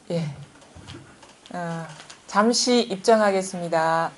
예. 잠시 입장하겠습니다.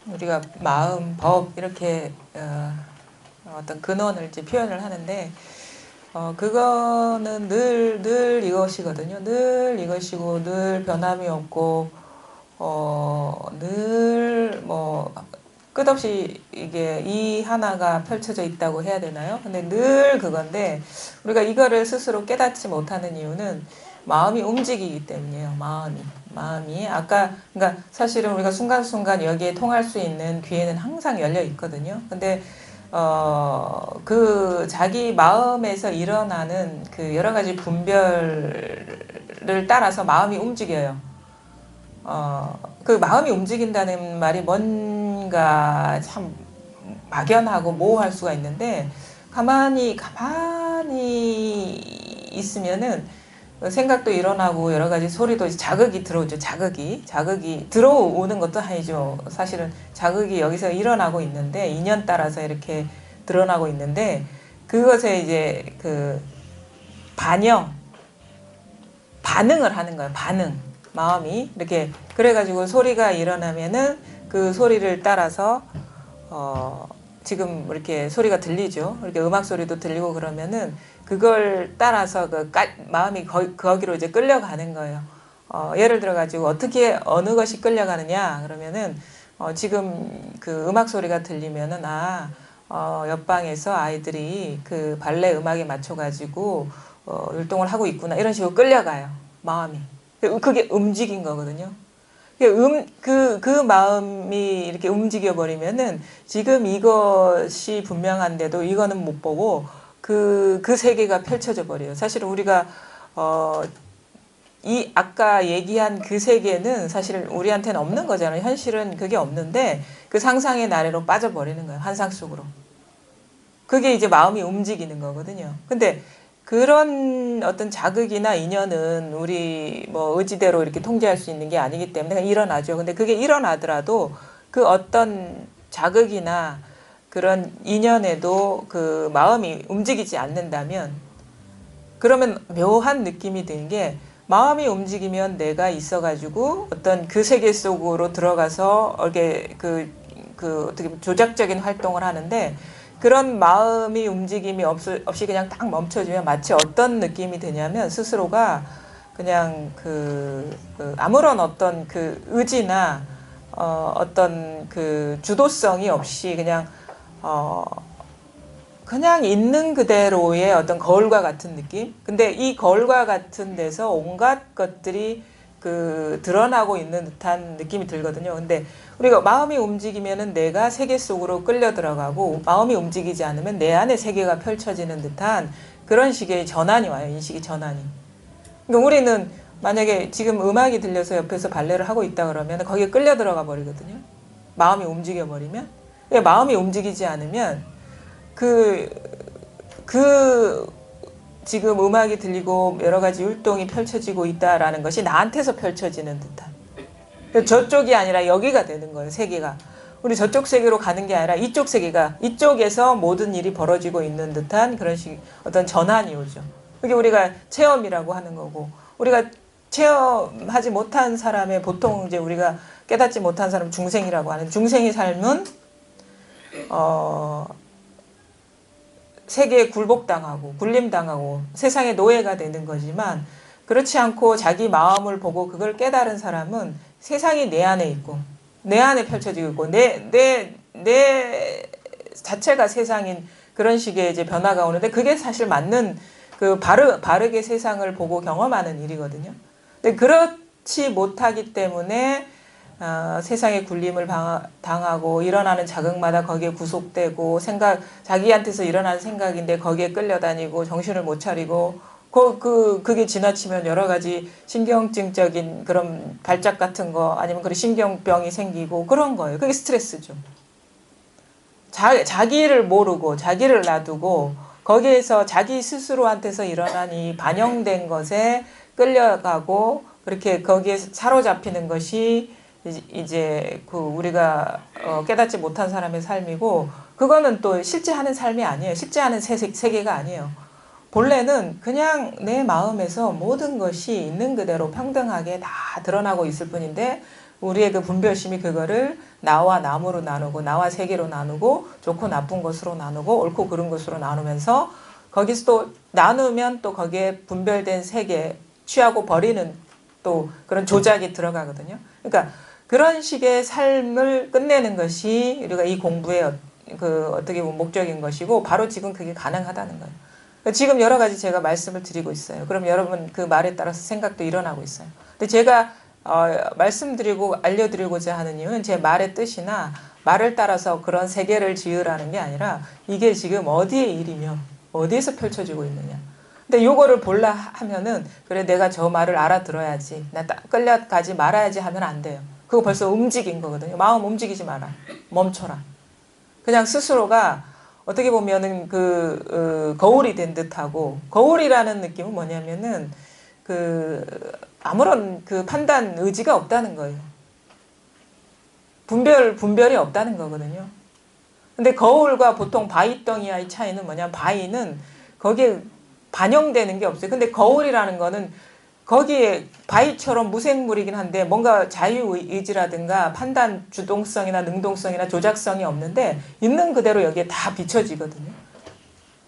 우리가 마음, 법 이렇게 어떤 근원을 이제 표현을 하는데 그거는 늘 이것이거든요. 늘 이것이고 늘 변함이 없고 늘 뭐 끝없이 이게 이 하나가 펼쳐져 있다고 해야 되나요? 근데 늘 그건데 우리가 이거를 스스로 깨닫지 못하는 이유는 마음이 움직이기 때문이에요. 마음이 아까 그러니까 사실은 우리가 순간순간 여기에 통할 수 있는 귀에는 항상 열려 있거든요. 근데 그 자기 마음에서 일어나는 그 여러 가지 분별을 따라서 마음이 움직여요. 그 마음이 움직인다는 말이 뭔가 참 막연하고 모호할 수가 있는데 가만히 있으면은 생각도 일어나고 여러 가지 소리도 자극이 들어오죠. 자극이 들어오는 것도 아니죠. 사실은 자극이 여기서 일어나고 있는데 인연 따라서 이렇게 드러나고 있는데 그것에 이제 그 반응을 하는 거예요. 마음이 이렇게 그래가지고 소리가 일어나면은 그 소리를 따라서 지금 이렇게 소리가 들리죠. 이렇게 음악 소리도 들리고 그러면은 그걸 따라서 마음이 거기로 이제 끌려가는 거예요. 예를 들어 가지고 어떻게 어느 것이 끌려가느냐 그러면은 지금 그 음악 소리가 들리면은 옆방에서 아이들이 그 발레 음악에 맞춰 가지고 율동을 하고 있구나 이런 식으로 끌려가요. 마음이. 그게 움직인 거거든요. 그 마음이 이렇게 움직여 버리면은 지금 이것이 분명한데도 이거는 못 보고 그 세계가 펼쳐져 버려요. 사실은 우리가 이 아까 얘기한 그 세계는 사실 우리한테는 없는 거잖아요. 현실은 그게 없는데 그 상상의 나래로 빠져버리는 거예요. 환상 속으로. 그게 이제 마음이 움직이는 거거든요. 근데 그런 어떤 자극이나 인연은 우리 뭐 의지대로 이렇게 통제할 수 있는 게 아니기 때문에 그냥 일어나죠. 근데 그게 일어나더라도 그 어떤 자극이나 그런 인연에도 그 마음이 움직이지 않는다면 그러면 묘한 느낌이 드는 게 마음이 움직이면 내가 있어가지고 어떤 그 세계 속으로 들어가서 이렇게 어떻게 조작적인 활동을 하는데 그런 마음이 움직임이 없이 그냥 딱 멈춰지면 마치 어떤 느낌이 드냐면 스스로가 그냥 아무런 어떤 그 의지나 어떤 그 주도성이 없이 그냥 있는 그대로의 어떤 거울과 같은 느낌? 근데 이 거울과 같은 데서 온갖 것들이 드러나고 있는 듯한 느낌이 들거든요. 근데 우리가 마음이 움직이면은 내가 세계 속으로 끌려 들어가고 마음이 움직이지 않으면 내 안에 세계가 펼쳐지는 듯한 그런 식의 전환이 와요. 인식의 전환이. 그러니까 우리는 만약에 지금 음악이 들려서 옆에서 발레를 하고 있다 그러면 거기에 끌려 들어가 버리거든요. 마음이 움직여 버리면. 마음이 움직이지 않으면 그 지금 음악이 들리고 여러 가지 율동이 펼쳐지고 있다라는 것이 나한테서 펼쳐지는 듯한. 저쪽이 아니라 여기가 되는 거예요. 세계가. 우리 저쪽 세계로 가는 게 아니라 이쪽 세계가, 이쪽에서 모든 일이 벌어지고 있는 듯한 그런 식 어떤 전환이 오죠. 그게 우리가 체험이라고 하는 거고, 우리가 체험하지 못한 사람의, 보통 이제 우리가 깨닫지 못한 사람 중생이라고 하는, 중생의 삶은 세계에 굴복당하고 굴림당하고 세상의 노예가 되는 거지만, 그렇지 않고 자기 마음을 보고 그걸 깨달은 사람은 세상이 내 안에 있고 내 안에 펼쳐지고 있고 내 자체가 세상인 그런 식의 이제 변화가 오는데, 그게 사실 맞는 그 바르게 세상을 보고 경험하는 일이거든요. 근데 그렇지 못하기 때문에 세상의 굴림을 당하고 일어나는 자극마다 거기에 구속되고, 자기한테서 일어나는 생각인데 거기에 끌려다니고 정신을 못 차리고, 그게 지나치면 여러 가지 신경증적인 그런 발작 같은 거, 아니면 그런 신경병이 생기고 그런 거예요. 그게 스트레스죠. 자기를 모르고 자기를 놔두고 거기에서 자기 스스로한테서 일어난 이 반영된 것에 끌려가고, 그렇게 거기에 사로잡히는 것이 이제 그 우리가 깨닫지 못한 사람의 삶이고, 그거는 또 실제 하는 삶이 아니에요. 실제 하는 세계가 아니에요. 본래는 그냥 내 마음에서 모든 것이 있는 그대로 평등하게 다 드러나고 있을 뿐인데, 우리의 그 분별심이 그거를 나와 남으로 나누고 나와 세계로 나누고 좋고 나쁜 것으로 나누고 옳고 그른 것으로 나누면서, 거기서 또 나누면 또 거기에 분별된 세계, 취하고 버리는 또 그런 조작이 들어가거든요. 그러니까 그런 식의 삶을 끝내는 것이 우리가 이 공부의 그 어떻게 보면 목적인 것이고, 바로 지금 그게 가능하다는 거예요. 지금 여러 가지 제가 말씀을 드리고 있어요. 그럼 여러분 그 말에 따라서 생각도 일어나고 있어요. 근데 제가 말씀드리고 알려드리고자 하는 이유는 제 말의 뜻이나 말을 따라서 그런 세계를 지으라는 게 아니라, 이게 지금 어디의 일이며 어디에서 펼쳐지고 있느냐. 근데 요거를 볼라 하면은, 그래 내가 저 말을 알아들어야지, 나 끌려가지 말아야지 하면 안 돼요. 그거 벌써 움직인 거거든요. 마음 움직이지 마라. 멈춰라. 그냥 스스로가 어떻게 보면은 거울이 된 듯하고, 거울이라는 느낌은 뭐냐면은 아무런 판단 의지가 없다는 거예요. 분별이 없다는 거거든요. 근데 거울과 보통 바위덩이와의 차이는 뭐냐면, 바위는 거기에 반영되는 게 없어요. 근데 거울이라는 거는 거기에 바위처럼 무생물이긴 한데 뭔가 자유의지라든가 판단 주동성이나 능동성이나 조작성이 없는데, 있는 그대로 여기에 다 비춰지거든요.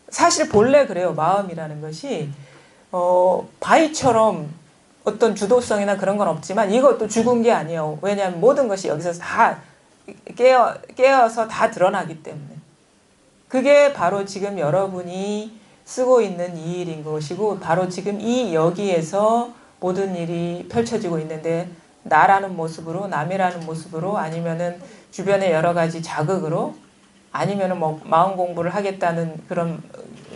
사실 본래 그래요. 마음이라는 것이 바위처럼 어떤 주도성이나 그런 건 없지만, 이것도 죽은 게 아니에요. 왜냐하면 모든 것이 여기서 다 깨어서 다 드러나기 때문에. 그게 바로 지금 여러분이 쓰고 있는 이 일인 것이고, 바로 지금 이 여기에서 모든 일이 펼쳐지고 있는데, 나라는 모습으로, 남이라는 모습으로, 아니면은 주변의 여러 가지 자극으로, 아니면은 뭐 마음 공부를 하겠다는 그런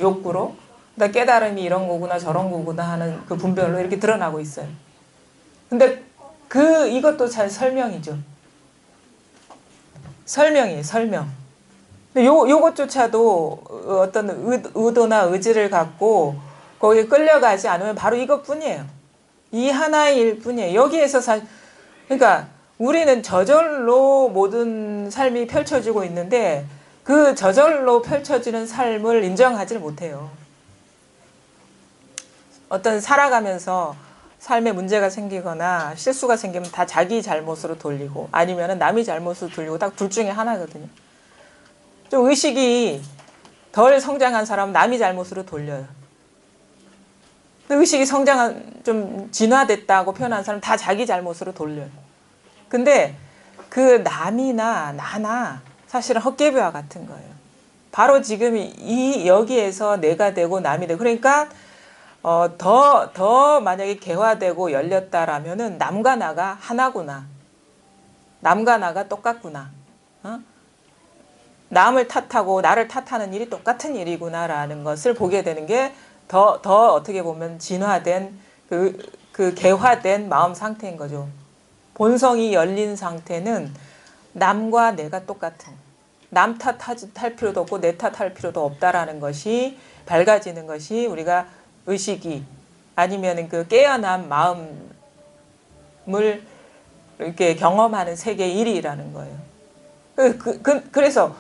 욕구로, 그러니까 깨달음이 이런 거구나 저런 거구나 하는 그 분별로 이렇게 드러나고 있어요. 근데 이것도 잘 설명이죠. 설명이에요, 설명. 근데 요것조차도 어떤 의도나 의지를 갖고 거기에 끌려가지 않으면 바로 이것뿐이에요. 이 하나의 일 뿐이에요. 여기에서 그러니까 우리는 저절로 모든 삶이 펼쳐지고 있는데, 그 저절로 펼쳐지는 삶을 인정하지를 못해요. 어떤 살아가면서 삶에 문제가 생기거나 실수가 생기면 다 자기 잘못으로 돌리고, 아니면 남이 잘못으로 돌리고, 딱 둘 중에 하나거든요. 좀 의식이 덜 성장한 사람은 남이 잘못으로 돌려요. 의식이 좀 진화됐다고 표현한 사람은 다 자기 잘못으로 돌려요. 근데 그 남이나 나나 사실은 헛개비와 같은 거예요. 바로 지금 여기에서 내가 되고 남이 되고, 그러니까 더 만약에 개화되고 열렸다라면은 남과 나가 하나구나. 남과 나가 똑같구나. 남을 탓하고 나를 탓하는 일이 똑같은 일이구나라는 것을 보게 되는 게 더 어떻게 보면 진화된 그 개화된 마음 상태인 거죠. 본성이 열린 상태는 남과 내가 똑같은, 남 탓할 필요도 없고 내 탓할 필요도 없다라는 것이 밝아지는 것이 우리가 의식이 아니면 그 깨어난 마음을 이렇게 경험하는 세계 일이라는 거예요. 그래서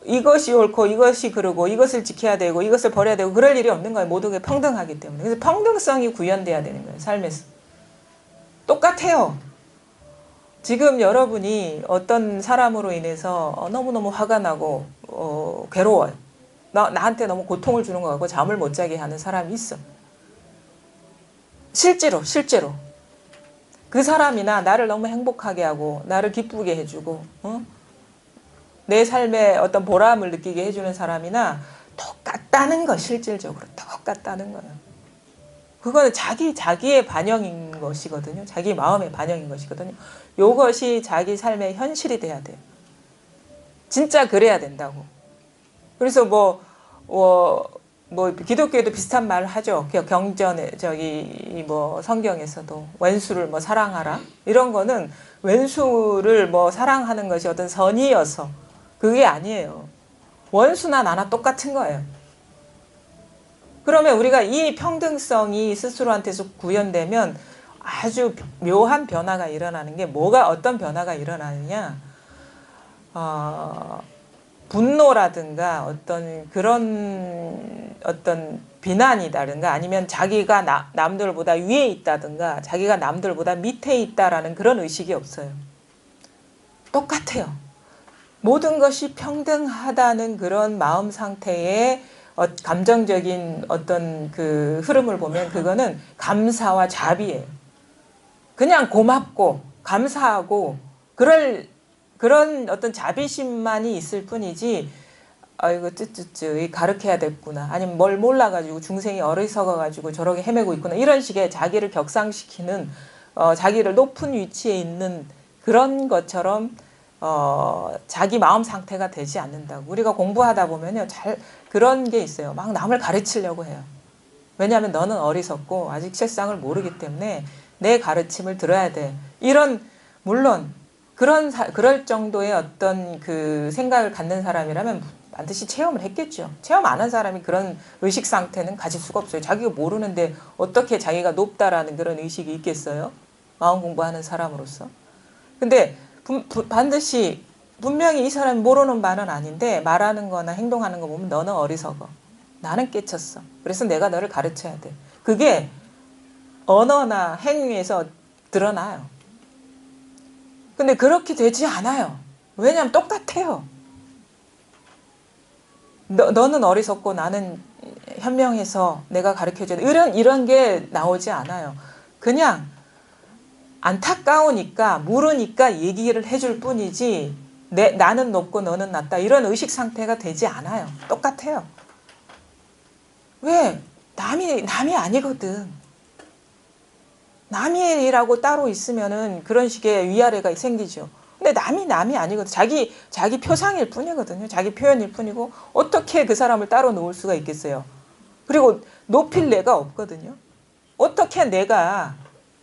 이것이 옳고 이것이 그르고 이것을 지켜야 되고 이것을 버려야 되고 그럴 일이 없는 거예요. 모두가 평등하기 때문에. 그래서 평등성이 구현돼야 되는 거예요. 삶에서. 똑같아요. 지금 여러분이 어떤 사람으로 인해서 너무너무 화가 나고 괴로워요. 나한테 너무 고통을 주는 것 같고 잠을 못 자게 하는 사람이 있어. 실제로 그 사람이나 나를 너무 행복하게 하고 나를 기쁘게 해주고 내 삶에 어떤 보람을 느끼게 해주는 사람이나 똑같다는 거. 실질적으로 똑같다는 거예요. 그거는 자기의 반영인 것이거든요. 자기 마음의 반영인 것이거든요. 이것이 자기 삶의 현실이 돼야 돼요. 진짜 그래야 된다고. 그래서 뭐 기독교에도 비슷한 말을 하죠. 경전에 뭐 성경에서도 왼수를 뭐 사랑하라 이런 거는 왼수를 뭐 사랑하는 것이 어떤 선이어서 그게 아니에요. 원수나 나나 똑같은 거예요. 그러면 우리가 이 평등성이 스스로한테서 구현되면 아주 묘한 변화가 일어나는 게 어떤 변화가 일어나느냐? 분노라든가 어떤 비난이라든가 아니면 자기가 남들보다 위에 있다든가 자기가 남들보다 밑에 있다라는 그런 의식이 없어요. 똑같아요. 모든 것이 평등하다는 그런 마음 상태의 감정적인 어떤 그 흐름을 보면 그거는 감사와 자비예요. 그냥 고맙고 감사하고 그런 어떤 자비심만이 있을 뿐이지 아이고 쯔쯔쯔 가르쳐야 됐구나 아니면 뭘 몰라가지고 중생이 어리석어가지고 저렇게 헤매고 있구나 이런 식의 자기를 격상시키는 자기를 높은 위치에 있는 그런 것처럼 자기 마음 상태가 되지 않는다고. 우리가 공부하다 보면요 그런 게 있어요. 막 남을 가르치려고 해요. 왜냐하면 너는 어리석고 아직 세상을 모르기 때문에 내 가르침을 들어야 돼. 물론 그럴 정도의 어떤 그 생각을 갖는 사람이라면 반드시 체험을 했겠죠. 체험 안 한 사람이 그런 의식 상태는 가질 수가 없어요. 자기가 모르는데 어떻게 자기가 높다라는 그런 의식이 있겠어요? 마음 공부하는 사람으로서. 근데 반드시 분명히 이 사람이 모르는 바는 아닌데 말하는 거나 행동하는 거 보면 너는 어리석어. 나는 깨쳤어. 그래서 내가 너를 가르쳐야 돼. 그게 언어나 행위에서 드러나요. 근데 그렇게 되지 않아요. 왜냐하면 똑같아요. 너는 어리석고 나는 현명해서 내가 가르쳐줘야 돼. 이런 게 나오지 않아요. 그냥 안타까우니까 모르니까 얘기를 해줄 뿐이지 나는 높고 너는 낮다 이런 의식 상태가 되지 않아요. 똑같아요. 왜? 남이 아니거든. 남이라고 따로 있으면은 그런 식의 위아래가 생기죠. 근데 남이 아니거든. 자기 표상일 뿐이거든요. 자기 표현일 뿐이고 어떻게 그 사람을 따로 놓을 수가 있겠어요. 그리고 높일 내가 없거든요. 어떻게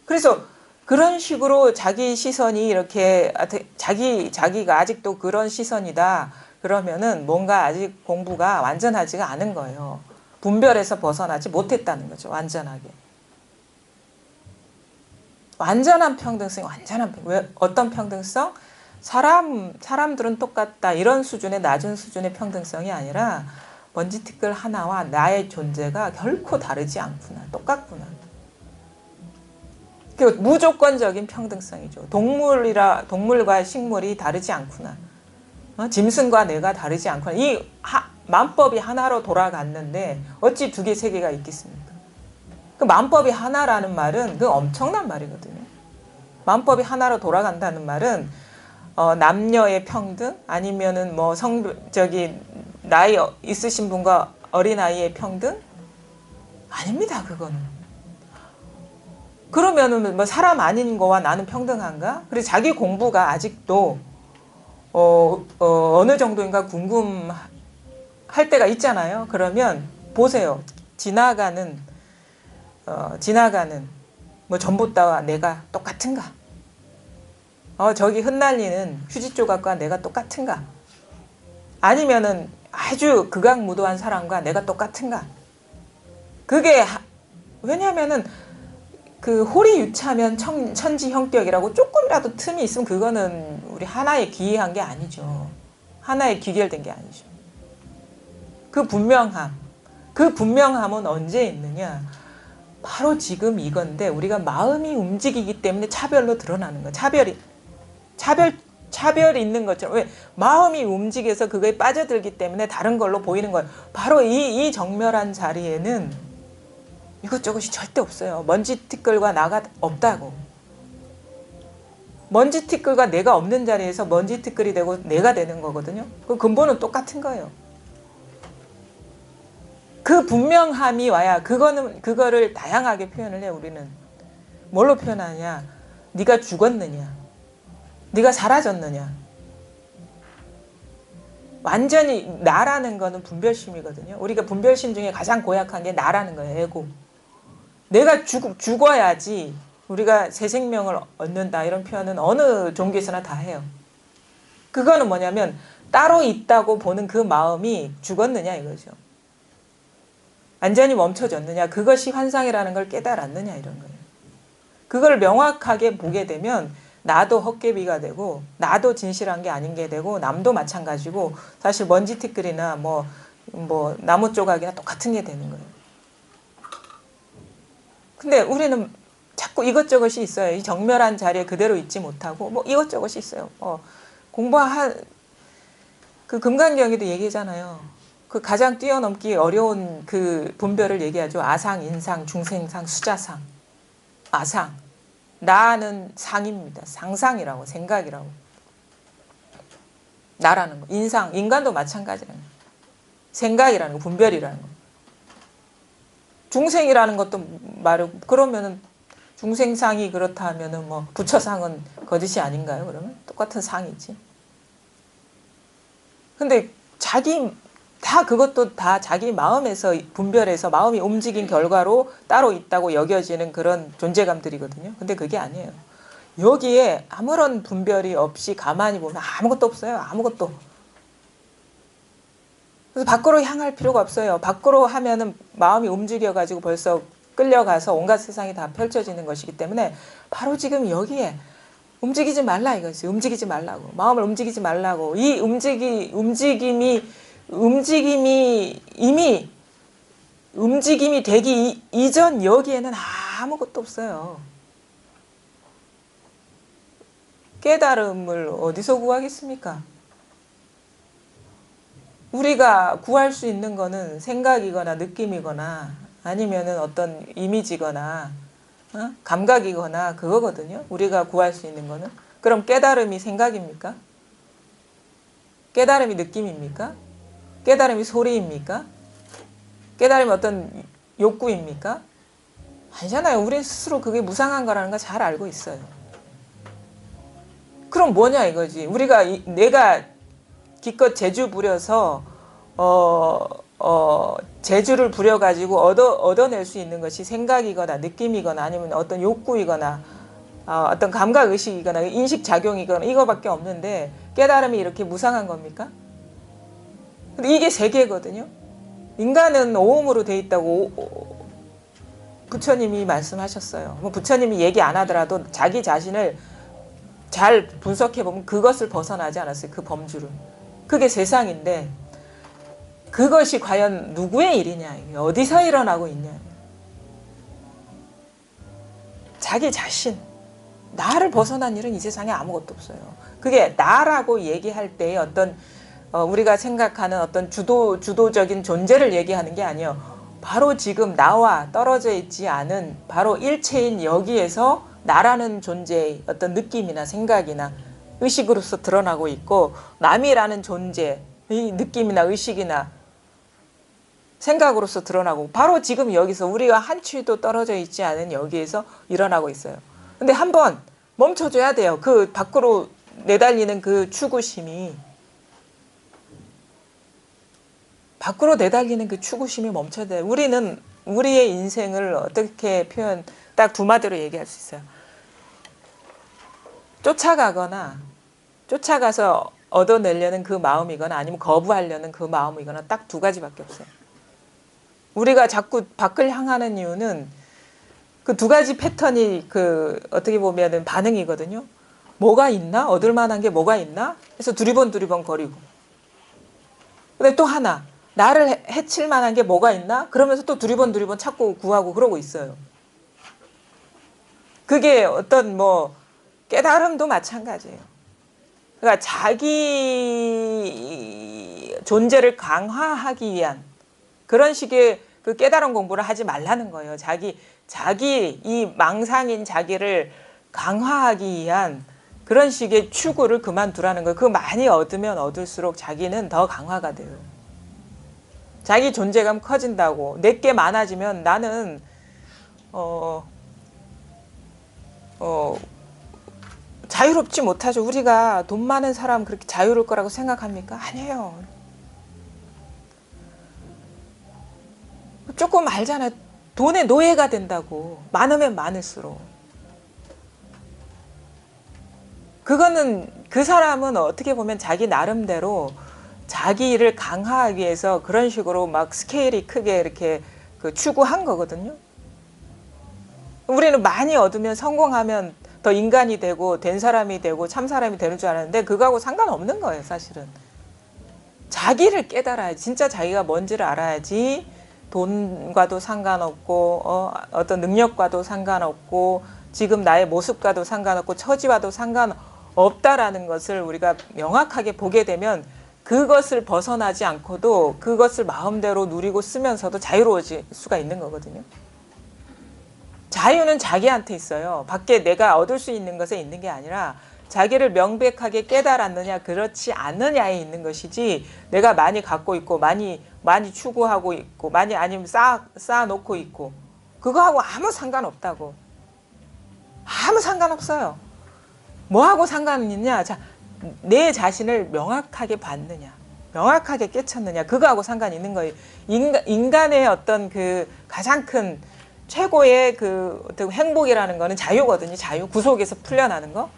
그래서 그런 식으로 자기 시선이 이렇게 자기가 아직도 그런 시선이다. 그러면은 뭔가 아직 공부가 완전하지가 않은 거예요. 분별에서 벗어나지 못했다는 거죠. 완전하게. 완전한 평등성, 왜 어떤 평등성? 사람들은 똑같다. 이런 수준의 낮은 수준의 평등성이 아니라 먼지티끌 하나와 나의 존재가 결코 다르지 않구나. 똑같구나. 그 무조건적인 평등성이죠. 동물과 식물이 다르지 않구나. 짐승과 내가 다르지 않구나. 이 만법이 하나로 돌아갔는데 어찌 두 개, 세 개가 있겠습니까? 그 만법이 하나라는 말은 그 엄청난 말이거든요. 만법이 하나로 돌아간다는 말은 남녀의 평등 아니면은 뭐 나이 있으신 분과 어린아이의 평등? 아닙니다, 그거는. 그러면은 뭐 사람 아닌 거와 나는 평등한가? 그리고 자기 공부가 아직도 어느 정도인가 궁금할 때가 있잖아요. 그러면 보세요. 지나가는 뭐 전봇대와 내가 똑같은가? 저기 흩날리는 휴지 조각과 내가 똑같은가? 아니면은 아주 극악무도한 사람과 내가 똑같은가? 그게 왜냐하면은 그 홀이 유차면 천지 형격이라고 조금이라도 틈이 있으면 그거는 우리 하나에 기이한 게 아니죠. 하나에 귀결된 게 아니죠. 그 분명함은 언제 있느냐? 바로 지금 이건데 우리가 마음이 움직이기 때문에 차별로 드러나는 거예요. 차별이 있는 것처럼. 왜? 마음이 움직여서 그거에 빠져들기 때문에 다른 걸로 보이는 거예요. 바로 이 정멸한 자리에는 이것저것이 절대 없어요. 먼지 티끌과 나가 없다고. 먼지 티끌과 내가 없는 자리에서 먼지 티끌이 되고 내가 되는 거거든요. 그 근본은 똑같은 거예요. 그 분명함이 와야 그거를 다양하게 표현을 해. 우리는 뭘로 표현하냐? 네가 죽었느냐? 네가 사라졌느냐? 완전히 나라는 거는 분별심이거든요. 우리가 분별심 중에 가장 고약한 게 나라는 거예요. 에고. 내가 죽어야지 우리가 새 생명을 얻는다. 이런 표현은 어느 종교에서나 다 해요. 그거는 뭐냐면 따로 있다고 보는 그 마음이 죽었느냐 이거죠. 완전히 멈춰졌느냐. 그것이 환상이라는 걸 깨달았느냐 이런 거예요. 그걸 명확하게 보게 되면 나도 헛개비가 되고 나도 진실한 게 아닌 게 되고 남도 마찬가지고 사실 먼지 티끌이나 뭐 나무 조각이나 똑같은 게 되는 거예요. 근데 우리는 자꾸 이것저것이 있어요. 이 정멸한 자리에 그대로 있지 못하고 뭐 이것저것이 있어요. 그 금강경에도 얘기잖아요. 그 가장 뛰어넘기 어려운 그 분별을 얘기하죠. 아상, 인상, 중생상, 수자상. 아상. 나는 상입니다. 상상이라고, 생각이라고. 나라는 거. 인상, 인간도 마찬가지라는 거. 생각이라는 거, 분별이라는 거. 중생이라는 것도 말고, 그러면은 중생상이 그렇다 하면은 뭐 부처상은 거짓이 아닌가요? 그러면 똑같은 상이지. 근데 그것도 다 자기 마음에서 분별해서 마음이 움직인 결과로 따로 있다고 여겨지는 그런 존재감들이거든요. 근데 그게 아니에요. 여기에 아무런 분별이 없이 가만히 보면 아무것도 없어요. 아무것도. 그래서 밖으로 향할 필요가 없어요. 밖으로 하면은 마음이 움직여가지고 벌써 끌려가서 온갖 세상이 다 펼쳐지는 것이기 때문에 바로 지금 여기에 움직이지 말라 이거지. 움직이지 말라고. 마음을 움직이지 말라고. 이 움직임이 이미 움직임이 되기 이전 여기에는 아무것도 없어요. 깨달음을 어디서 구하겠습니까? 우리가 구할 수 있는 거는 생각이거나 느낌이거나 아니면은 어떤 이미지거나 감각이거나 그거거든요. 우리가 구할 수 있는 거는. 그럼 깨달음이 생각입니까? 깨달음이 느낌입니까? 깨달음이 소리입니까? 깨달음이 어떤 욕구입니까? 아니잖아요. 우리 스스로 그게 무상한 거라는 거 잘 알고 있어요. 그럼 뭐냐 이거지. 내가 기껏 재주 부려서 재주를 부려가지고 얻어낼 수 있는 것이 생각이거나 느낌이거나 아니면 어떤 욕구이거나 어떤 감각의식이거나 인식작용이거나 이거밖에 없는데 깨달음이 이렇게 무상한 겁니까? 근데 이게 세계거든요. 인간은 오음으로 돼 있다고 부처님이 말씀하셨어요. 뭐 부처님이 얘기 안 하더라도 자기 자신을 잘 분석해보면 그것을 벗어나지 않았어요. 그 범주를. 그게 세상인데 그것이 과연 누구의 일이냐. 어디서 일어나고 있냐. 자기 자신. 나를 벗어난 일은 이 세상에 아무것도 없어요. 그게 나라고 얘기할 때의 어떤 우리가 생각하는 어떤 주도적인 존재를 얘기하는 게 아니에요. 바로 지금 나와 떨어져 있지 않은 바로 일체인 여기에서 나라는 존재의 어떤 느낌이나 생각이나 의식으로서 드러나고 있고 남이라는 존재의 느낌이나 의식이나 생각으로서 드러나고 바로 지금 여기서 우리가 한 치도 떨어져 있지 않은 여기에서 일어나고 있어요. 근데 한번 멈춰줘야 돼요. 그 밖으로 내달리는 그 추구심이 멈춰야 돼요. 우리는 우리의 인생을 어떻게 딱 두 마디로 얘기할 수 있어요. 쫓아가서 얻어내려는 그 마음이거나 아니면 거부하려는 그 마음이거나 딱 두 가지밖에 없어요. 우리가 자꾸 밖을 향하는 이유는 그 두 가지 패턴이 그 어떻게 보면은 반응이거든요. 뭐가 있나? 얻을 만한 게 뭐가 있나? 해서 두리번 거리고. 근데 또 하나, 나를 해칠 만한 게 뭐가 있나? 그러면서 또 두리번 찾고 구하고 그러고 있어요. 그게 어떤 뭐 깨달음도 마찬가지예요. 그러니까 자기 존재를 강화하기 위한 그런 식의 그 깨달음 공부를 하지 말라는 거예요. 자기 이 망상인 자기를 강화하기 위한 그런 식의 추구를 그만두라는 거예요. 그거 많이 얻으면 얻을수록 자기는 더 강화가 돼요. 자기 존재감 커진다고. 내게 많아지면 나는 자유롭지 못하죠. 우리가 돈 많은 사람 그렇게 자유로울 거라고 생각합니까? 아니에요. 조금 알잖아요. 돈의 노예가 된다고. 많으면 많을수록. 그거는 그 사람은 어떻게 보면 자기 나름대로 자기를 강화하기 위해서 그런 식으로 막 스케일이 크게 이렇게 그 추구한 거거든요. 우리는 많이 얻으면 성공하면 더 인간이 되고 된 사람이 되고 참 사람이 되는 줄 알았는데 그거하고 상관없는 거예요, 사실은. 자기를 깨달아야지. 진짜 자기가 뭔지를 알아야지 돈과도 상관없고 어떤 능력과도 상관없고 지금 나의 모습과도 상관없고 처지와도 상관없다라는 것을 우리가 명확하게 보게 되면 그것을 벗어나지 않고도 그것을 마음대로 누리고 쓰면서도 자유로워질 수가 있는 거거든요. 자유는 자기한테 있어요. 밖에 내가 얻을 수 있는 것에 있는 게 아니라 자기를 명백하게 깨달았느냐 그렇지 않느냐에 있는 것이지 내가 많이 갖고 있고 많이 추구하고 있고 많이 아니면 쌓아놓고 있고 그거하고 아무 상관없다고. 아무 상관없어요. 뭐하고 상관이 있냐. 자, 내 자신을 명확하게 봤느냐 명확하게 깨쳤느냐 그거하고 상관이 있는 거예요. 인간의 어떤 그 가장 큰 최고의 그 어떤 행복이라는 거는 자유거든요. 자유. 구속에서 풀려나는 거.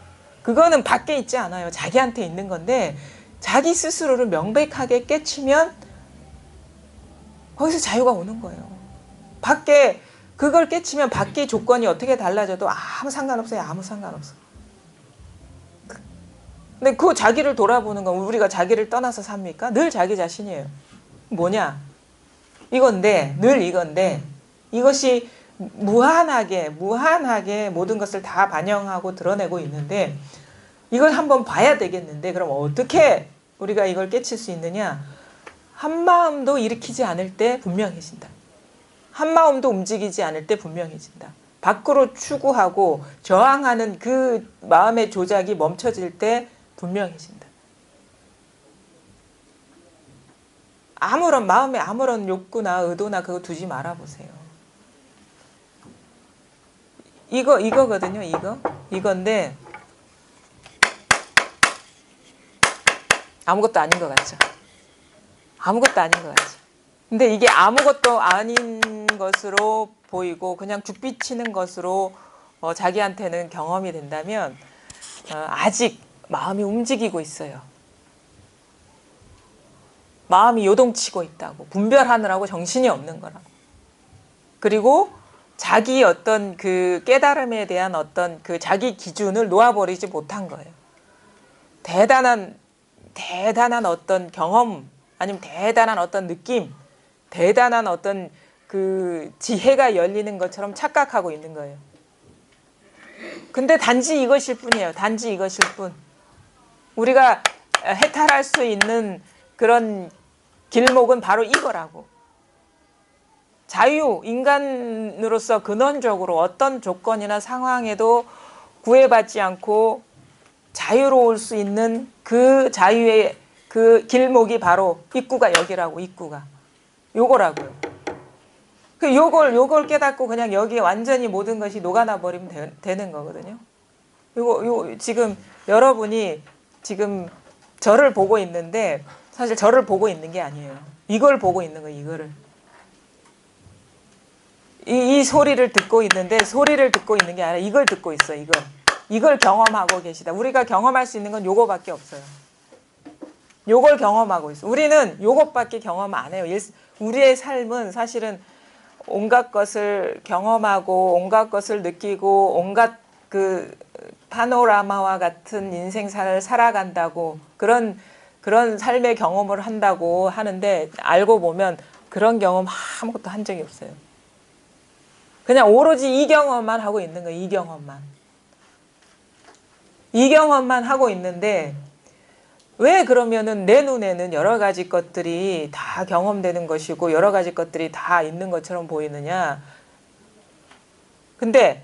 그거는 밖에 있지 않아요. 자기한테 있는 건데 자기 스스로를 명백하게 깨치면 거기서 자유가 오는 거예요. 밖에 그걸 깨치면 밖의 조건이 어떻게 달라져도 아무 상관없어요. 아무 상관없어. 근데 그 자기를 돌아보는 건 우리가 자기를 떠나서 삽니까? 늘 자기 자신이에요. 뭐냐? 이건데 늘 이건데 이것이 무한하게 모든 것을 다 반영하고 드러내고 있는데 이걸 한번 봐야 되겠는데 그럼 어떻게 우리가 이걸 깨칠 수 있느냐? 한마음도 일으키지 않을 때 분명해진다. 한마음도 움직이지 않을 때 분명해진다. 밖으로 추구하고 저항하는 그 마음의 조작이 멈춰질 때 분명해진다. 마음에 아무런 욕구나 의도나 그거 두지 말아보세요. 이거거든요. 이건데 아무것도 아닌 것 같죠. 아무것도 아닌 것 같죠. 근데 이게 아무것도 아닌 것으로 보이고 그냥 죽 비치는 것으로 자기한테는 경험이 된다면 아직 마음이 움직이고 있어요. 마음이 요동치고 있다고. 분별하느라고 정신이 없는 거라고. 그리고 자기 어떤 그 깨달음에 대한 어떤 그 자기 기준을 놓아버리지 못한 거예요. 대단한 어떤 경험, 아니면 대단한 어떤 느낌, 대단한 어떤 그 지혜가 열리는 것처럼 착각하고 있는 거예요. 근데 단지 이것일 뿐이에요. 단지 이것일 뿐. 우리가 해탈할 수 있는 그런 길목은 바로 이거라고. 자유, 인간으로서 근원적으로 어떤 조건이나 상황에도 구애받지 않고 자유로울 수 있는 그 자유의 그 길목이 바로 입구가 여기라고. 입구가 요거라고요. 요걸 깨닫고 그냥 여기에 완전히 모든 것이 녹아나 버리면 되는 거거든요. 지금 여러분이 지금 저를 보고 있는데 사실 저를 보고 있는 게 아니에요. 이걸 보고 있는 거예요. 이거를. 이 소리를 듣고 있는데 소리를 듣고 있는 게 아니라 이걸 듣고 있어요. 이걸 경험하고 계시다. 우리가 경험할 수 있는 건 요거밖에 없어요. 요걸 경험하고 있어요. 우리는 요것밖에 경험 안 해요. 우리의 삶은 사실은 온갖 것을 경험하고 온갖 것을 느끼고 온갖 그 파노라마와 같은 인생사를 살아간다고 그런 삶의 경험을 한다고 하는데 알고 보면 그런 경험 아무것도 한 적이 없어요. 그냥 오로지 이 경험만 하고 있는 거예요. 이 경험만. 이 경험만 하고 있는데 왜 그러면은 내 눈에는 여러 가지 것들이 다 경험되는 것이고 여러 가지 것들이 다 있는 것처럼 보이느냐. 근데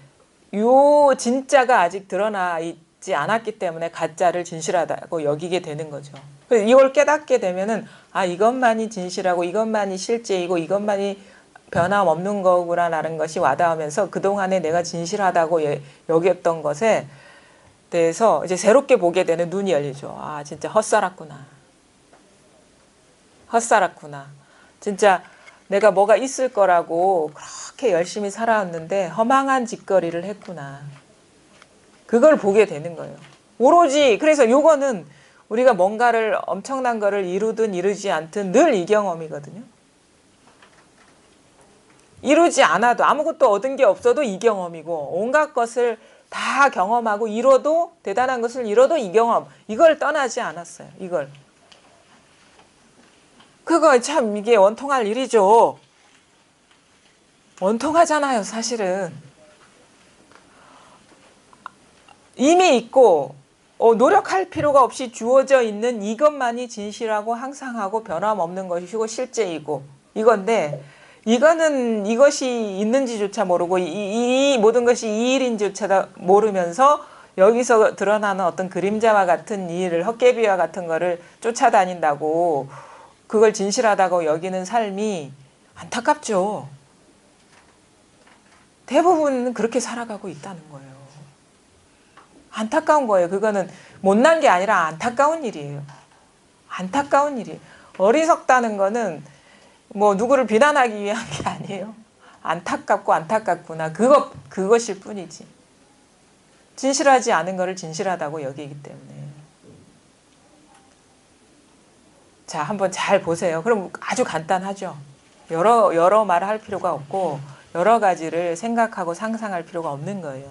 요 진짜가 아직 드러나 있지 않았기 때문에 가짜를 진실하다고 여기게 되는 거죠. 그래서 이걸 깨닫게 되면은 아 이것만이 진실하고 이것만이 실제이고 이것만이 변함없는 거구나라는 것이 와닿으면서 그동안에 내가 진실하다고 여겼던 것에 대해서 이제 새롭게 보게 되는 눈이 열리죠. 아 진짜 헛살았구나. 헛살았구나. 진짜 내가 뭐가 있을 거라고 그렇게 열심히 살아왔는데 허망한 짓거리를 했구나. 그걸 보게 되는 거예요. 오로지 그래서 요거는 우리가 뭔가를 엄청난 거를 이루든 이루지 않든 늘 이 경험이거든요. 이루지 않아도 아무것도 얻은 게 없어도 이 경험이고 온갖 것을 다 경험하고 이뤄도 대단한 것을 이뤄도 이 경험 이걸 떠나지 않았어요. 이걸 그거 참 이게 원통할 일이죠. 원통하잖아요. 사실은 이미 있고 노력할 필요가 없이 주어져 있는 이것만이 진실하고 항상하고 변함없는 것이고 실제이고 이건데 이거는 이것이 있는지조차 모르고 이 모든 것이 이 일인조차 모르면서 여기서 드러나는 어떤 그림자와 같은 이 일을 헛개비와 같은 거를 쫓아다닌다고 그걸 진실하다고 여기는 삶이 안타깝죠. 대부분 그렇게 살아가고 있다는 거예요. 안타까운 거예요. 그거는 못난 게 아니라 안타까운 일이에요. 안타까운 일이에요. 어리석다는 거는 뭐 누구를 비난하기 위한 게 아니에요. 안타깝고 안타깝구나. 그것일 뿐이지. 진실하지 않은 거를 진실하다고 여기기 때문에. 자, 한번 잘 보세요. 그럼 아주 간단하죠. 여러 말을 할 필요가 없고 여러 가지를 생각하고 상상할 필요가 없는 거예요.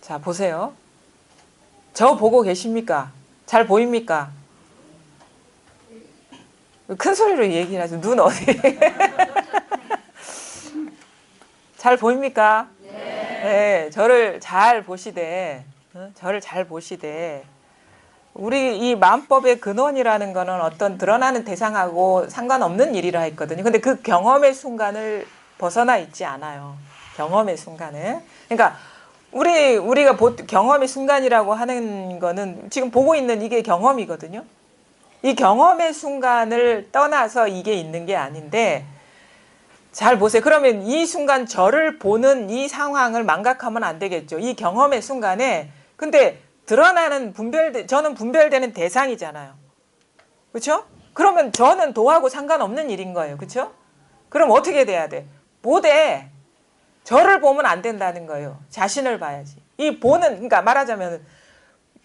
자, 보세요. 저 보고 계십니까? 잘 보입니까? 큰 소리로 얘기를 하죠. 눈 어디? 잘 보입니까? 네, 저를 잘 보시되, 저를 잘 보시되, 우리 이 마음법의 근원이라는 거는 어떤 드러나는 대상하고 상관없는 일이라 했거든요. 근데 그 경험의 순간을 벗어나 있지 않아요. 경험의 순간을. 그러니까 우리가 경험의 순간이라고 하는 거는 지금 보고 있는 이게 경험이거든요. 이 경험의 순간을 떠나서 이게 있는 게 아닌데 잘 보세요. 그러면 이 순간 저를 보는 이 상황을 망각하면 안 되겠죠. 이 경험의 순간에 근데 드러나는 저는 분별되는 대상이잖아요. 그렇죠? 그러면 저는 도하고 상관없는 일인 거예요. 그렇죠? 그럼 어떻게 돼야 돼? 보되 저를 보면 안 된다는 거예요. 자신을 봐야지. 그러니까 말하자면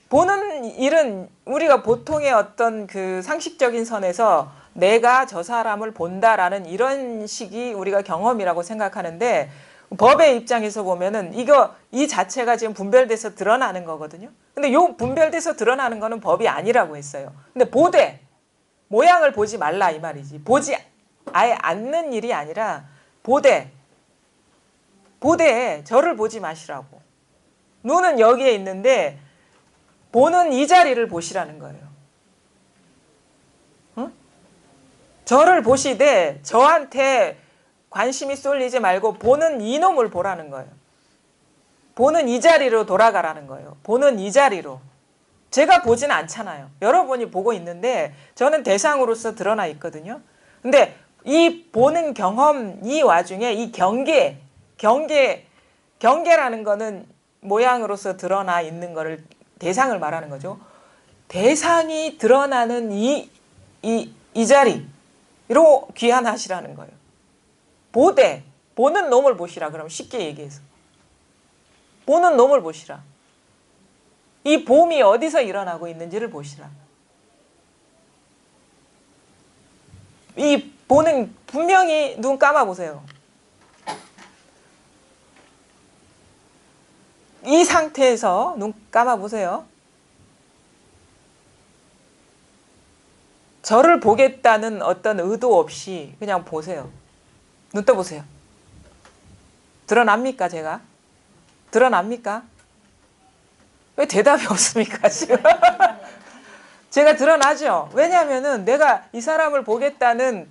보는 일은 우리가 보통의 어떤 그 상식적인 선에서 내가 저 사람을 본다라는 이런 식이 우리가 경험이라고 생각하는데 법의 입장에서 보면은 이 자체가 지금 분별돼서 드러나는 거거든요. 근데 요 분별돼서 드러나는 거는 법이 아니라고 했어요. 근데 보되 모양을 보지 말라 이 말이지. 보지 아예 않는 일이 아니라 보되 저를 보지 마시라고. 눈은 여기에 있는데 보는 이 자리를 보시라는 거예요. 응? 저를 보시되 저한테 관심이 쏠리지 말고 보는 이놈을 보라는 거예요. 보는 이 자리로 돌아가라는 거예요. 보는 이 자리로. 제가 보진 않잖아요. 여러분이 보고 있는데 저는 대상으로서 드러나 있거든요. 근데 이 보는 경험 이 와중에 이 경계라는 거는 모양으로서 드러나 있는 거를 대상을 말하는 거죠. 대상이 드러나는 이 자리로 귀환하시라는 거예요. 보는 놈을 보시라. 그럼 쉽게 얘기해서. 보는 놈을 보시라. 이 봄이 어디서 일어나고 있는지를 보시라. 이 보는 분명히 눈 감아 보세요. 이 상태에서 눈 감아 보세요. 저를 보겠다는 어떤 의도 없이 그냥 보세요. 눈 떠보세요. 드러납니까, 제가? 드러납니까? 왜 대답이 없습니까, 지금? 제가 드러나죠? 왜냐하면은 내가 이 사람을 보겠다는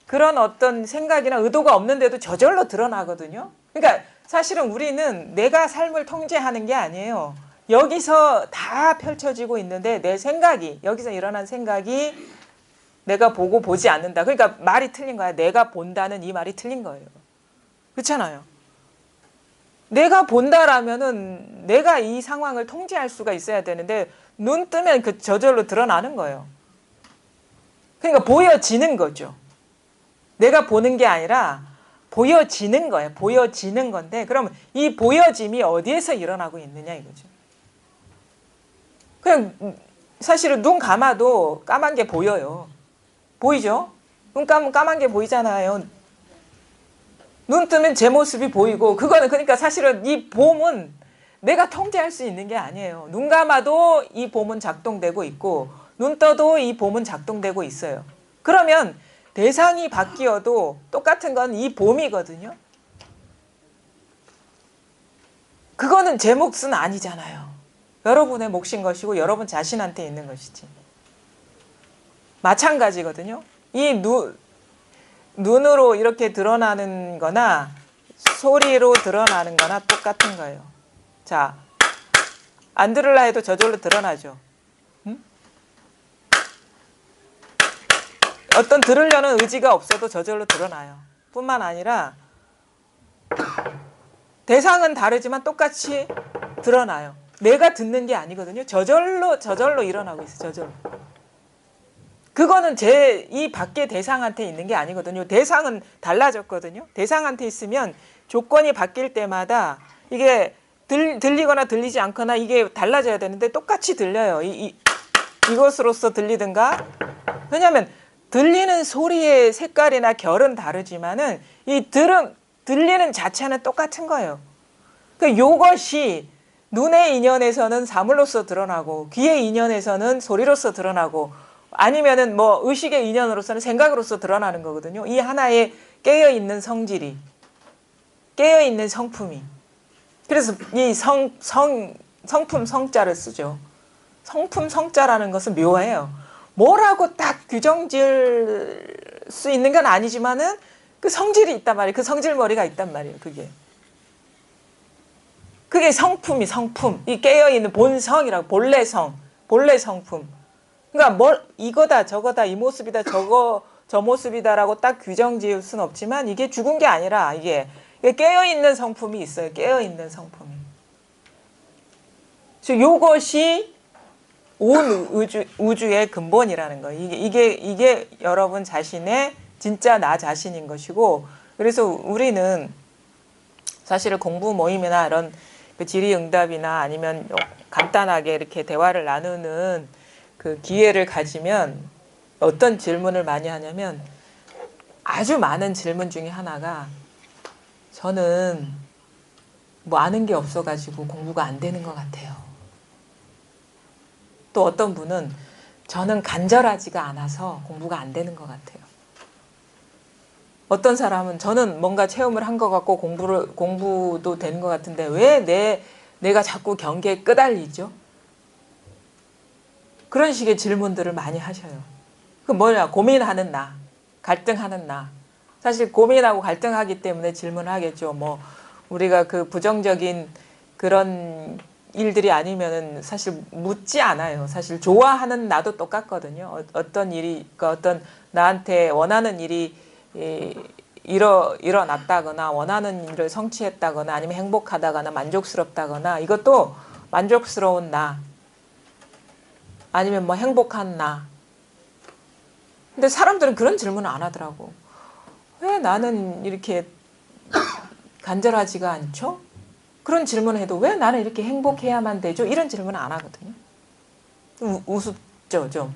그런 어떤 생각이나 의도가 없는데도 저절로 드러나거든요. 그러니까 사실은 우리는 내가 삶을 통제하는 게 아니에요. 여기서 다 펼쳐지고 있는데 내 생각이, 여기서 일어난 생각이 내가 보고 보지 않는다. 그러니까 말이 틀린 거야. 내가 본다는 이 말이 틀린 거예요. 그렇잖아요. 내가 본다라면은 내가 이 상황을 통제할 수가 있어야 되는데 눈 뜨면 그 저절로 드러나는 거예요. 그러니까 보여지는 거죠. 내가 보는 게 아니라 보여지는 거예요. 보여지는 건데 그러면 이 보여짐이 어디에서 일어나고 있느냐 이거죠. 그냥 사실은 눈 감아도 까만 게 보여요. 보이죠? 눈 감으면 까만 게 보이잖아요. 눈 뜨면 제 모습이 보이고 그거는 그러니까 사실은 이 봄은 내가 통제할 수 있는 게 아니에요. 눈 감아도 이 봄은 작동되고 있고 눈 떠도 이 봄은 작동되고 있어요. 그러면 대상이 바뀌어도 똑같은 건 이 봄이거든요. 그거는 제 몫은 아니잖아요. 여러분의 몫인 것이고 여러분 자신한테 있는 것이지. 마찬가지거든요. 이 눈으로 이렇게 드러나는 거나 소리로 드러나는 거나 똑같은 거예요. 자, 안 들으려 해도 저절로 드러나죠. 응? 어떤 들으려는 의지가 없어도 저절로 드러나요. 뿐만 아니라 대상은 다르지만 똑같이 드러나요. 내가 듣는 게 아니거든요. 저절로 일어나고 있어요. 저절로. 그거는 이 밖에 대상한테 있는 게 아니거든요. 대상은 달라졌거든요. 대상한테 있으면 조건이 바뀔 때마다 이게 들리거나 들리지 않거나 이게 달라져야 되는데 똑같이 들려요. 이것으로서 들리든가. 왜냐하면 들리는 소리의 색깔이나 결은 다르지만은 들리는 자체는 똑같은 거예요. 그러니까 요것이 눈의 인연에서는 사물로서 드러나고 귀의 인연에서는 소리로서 드러나고 아니면은 뭐 의식의 인연으로서는 생각으로서 드러나는 거거든요. 이 하나에 깨어있는 성질이, 깨어있는 성품이. 그래서 이 성품 성자를 쓰죠. 성품 성자라는 것은 묘해요. 뭐라고 딱 규정 지을 수 있는 건 아니지만은 그 성질이 있단 말이에요. 그 성질머리가 있단 말이에요. 그게 성품이 성품. 이 깨어있는 본성이라고 본래 성품. 그러니까 이거다 저거다 이 모습이다 저 모습이다라고 딱 규정 지을 수는 없지만 이게 죽은 게 아니라 이게 깨어있는 성품이 있어요. 깨어있는 성품이. 그래서 이것이 온 우주의 근본이라는 거예요. 이게 여러분 자신의 진짜 나 자신인 것이고 그래서 우리는 사실 공부 모임이나 이런 그 질의응답이나 아니면 간단하게 이렇게 대화를 나누는 그 기회를 가지면 어떤 질문을 많이 하냐면 아주 많은 질문 중에 하나가 저는 뭐 아는 게 없어가지고 공부가 안 되는 것 같아요. 또 어떤 분은 저는 간절하지가 않아서 공부가 안 되는 것 같아요. 어떤 사람은 저는 뭔가 체험을 한 것 같고 공부도 되는 것 같은데 왜 내가 자꾸 경계에 끄달리죠? 그런 식의 질문들을 많이 하셔요. 그 뭐냐? 고민하는 나, 갈등하는 나. 사실 고민하고 갈등하기 때문에 질문을 하겠죠. 뭐 우리가 그 부정적인 그런 일들이 아니면은 사실 묻지 않아요. 사실 좋아하는 나도 똑같거든요. 어떤 일이, 그러니까 어떤 나한테 원하는 일이 일어났다거나 원하는 일을 성취했다거나 아니면 행복하다거나 만족스럽다거나 이것도 만족스러운 나 아니면 뭐 행복한 나. 근데 사람들은 그런 질문을 안 하더라고. 왜 나는 이렇게 간절하지가 않죠? 그런 질문을 해도 왜 나는 이렇게 행복해야만 되죠? 이런 질문을 안 하거든요. 우습죠, 좀.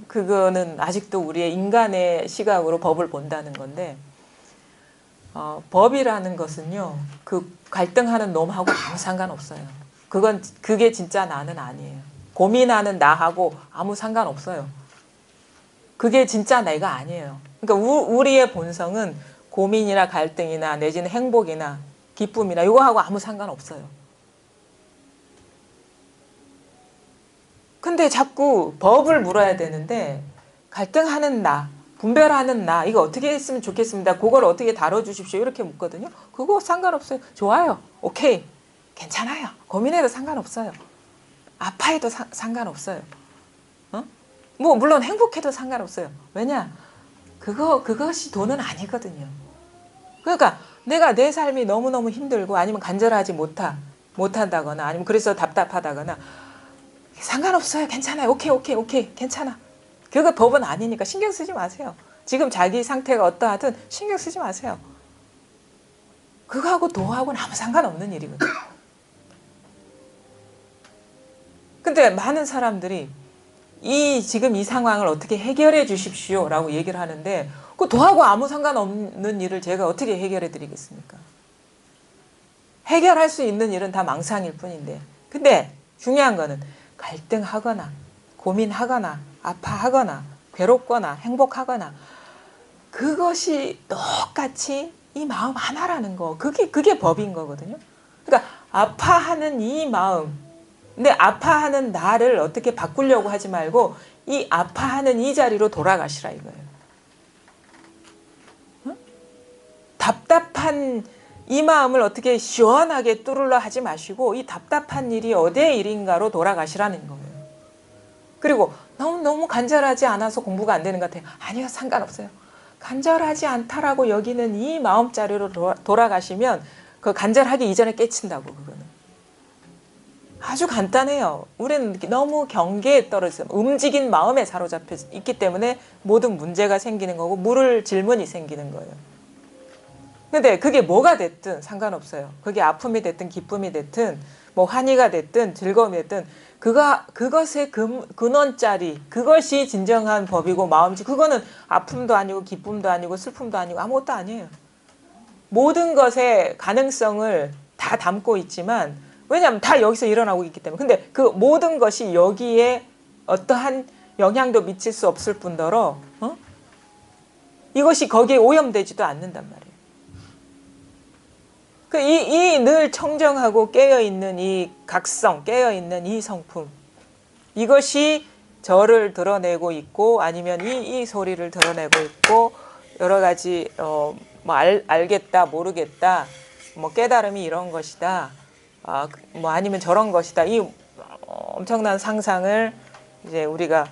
그거는 아직도 우리의 인간의 시각으로 법을 본다는 건데, 법이라는 것은요, 그 갈등하는 놈하고 아무 상관없어요. 그게 진짜 나는 아니에요. 고민하는 나하고 아무 상관없어요. 그게 진짜 내가 아니에요. 그러니까 우리의 본성은 고민이나 갈등이나 내지는 행복이나 기쁨이나 이거하고 아무 상관없어요. 근데 자꾸 법을 물어야 되는데 갈등하는 나, 분별하는 나, 이거 어떻게 했으면 좋겠습니다. 그걸 어떻게 다뤄주십시오. 이렇게 묻거든요. 그거 상관없어요. 좋아요. 오케이. 괜찮아요. 고민해도 상관없어요. 아파해도 상관없어요. 뭐 물론 행복해도 상관없어요. 왜냐? 그것이 돈은 아니거든요. 그러니까 내가 내 삶이 너무너무 힘들고 아니면 간절하지 못한다거나 아니면 그래서 답답하다거나 상관없어요. 괜찮아요. 오케이. 괜찮아. 그거 법은 아니니까 신경 쓰지 마세요. 지금 자기 상태가 어떠하든 신경 쓰지 마세요. 그거하고 도하고는 아무 상관없는 일이거든요. 근데 많은 사람들이 지금 이 상황을 어떻게 해결해 주십시오 라고 얘기를 하는데 그 도하고 아무 상관없는 일을 제가 어떻게 해결해 드리겠습니까? 해결할 수 있는 일은 다 망상일 뿐인데, 근데 중요한 거는 갈등하거나 고민하거나 아파하거나 괴롭거나 행복하거나 그것이 똑같이 이 마음 하나라는 거, 그게 법인 거거든요. 그러니까 아파하는 이 마음, 근데 아파하는 나를 어떻게 바꾸려고 하지 말고 이 아파하는 이 자리로 돌아가시라 이거예요. 응? 답답한 이 마음을 어떻게 시원하게 뚫으려 하지 마시고 이 답답한 일이 어디의 일인가로 돌아가시라는 거예요. 그리고 너무 간절하지 않아서 공부가 안 되는 것 같아요. 아니요, 상관없어요. 간절하지 않다라고 여기는 이 마음자리로 돌아가시면 그 간절하기 이전에 깨친다고. 그거는 아주 간단해요. 우리는 너무 경계에 떨어져서 움직인 마음에 사로잡혀 있기 때문에 모든 문제가 생기는 거고 물을 질문이 생기는 거예요. 근데 그게 뭐가 됐든 상관없어요. 그게 아픔이 됐든 기쁨이 됐든 뭐 환희가 됐든 즐거움이 됐든 그것의 근원자리, 그것이 진정한 법이고 마음이지. 그거는 아픔도 아니고 기쁨도 아니고 슬픔도 아니고 아무것도 아니에요. 모든 것의 가능성을 다 담고 있지만 왜냐하면 다 여기서 일어나고 있기 때문에. 근데 그 모든 것이 여기에 어떠한 영향도 미칠 수 없을 뿐더러 이것이 거기에 오염되지도 않는단 말이에요. 이 늘 청정하고 깨어있는 이 각성, 깨어있는 이 성품, 이것이 저를 드러내고 있고 아니면 이 소리를 드러내고 있고 여러 가지 뭐 알겠다, 모르겠다, 뭐 깨달음이 이런 것이다, 뭐 아니면 저런 것이다. 이 엄청난 상상을 이제 우리가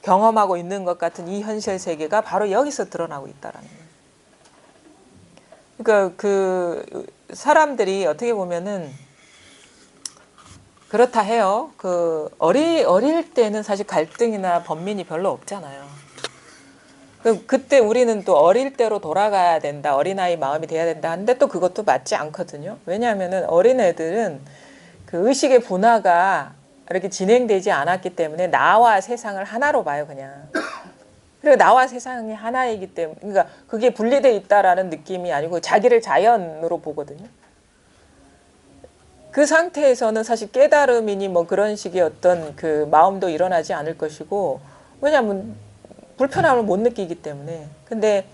경험하고 있는 것 같은 이 현실 세계가 바로 여기서 드러나고 있다라는 거예요. 그러니까 그 사람들이 어떻게 보면은 그렇다 해요. 어릴 때는 사실 갈등이나 번민이 별로 없잖아요. 그때 우리는 또 어릴 때로 돌아가야 된다, 어린아이 마음이 돼야 된다 하는데 또 그것도 맞지 않거든요. 왜냐하면은 어린애들은 그 의식의 분화가 이렇게 진행되지 않았기 때문에 나와 세상을 하나로 봐요, 그냥. 그리고 나와 세상이 하나이기 때문에, 그러니까 그게 분리되어 있다라는 느낌이 아니고 자기를 자연으로 보거든요. 그 상태에서는 사실 깨달음이니 뭐 그런 식의 어떤 그 마음도 일어나지 않을 것이고, 왜냐하면 불편함을 못 느끼기 때문에. 근데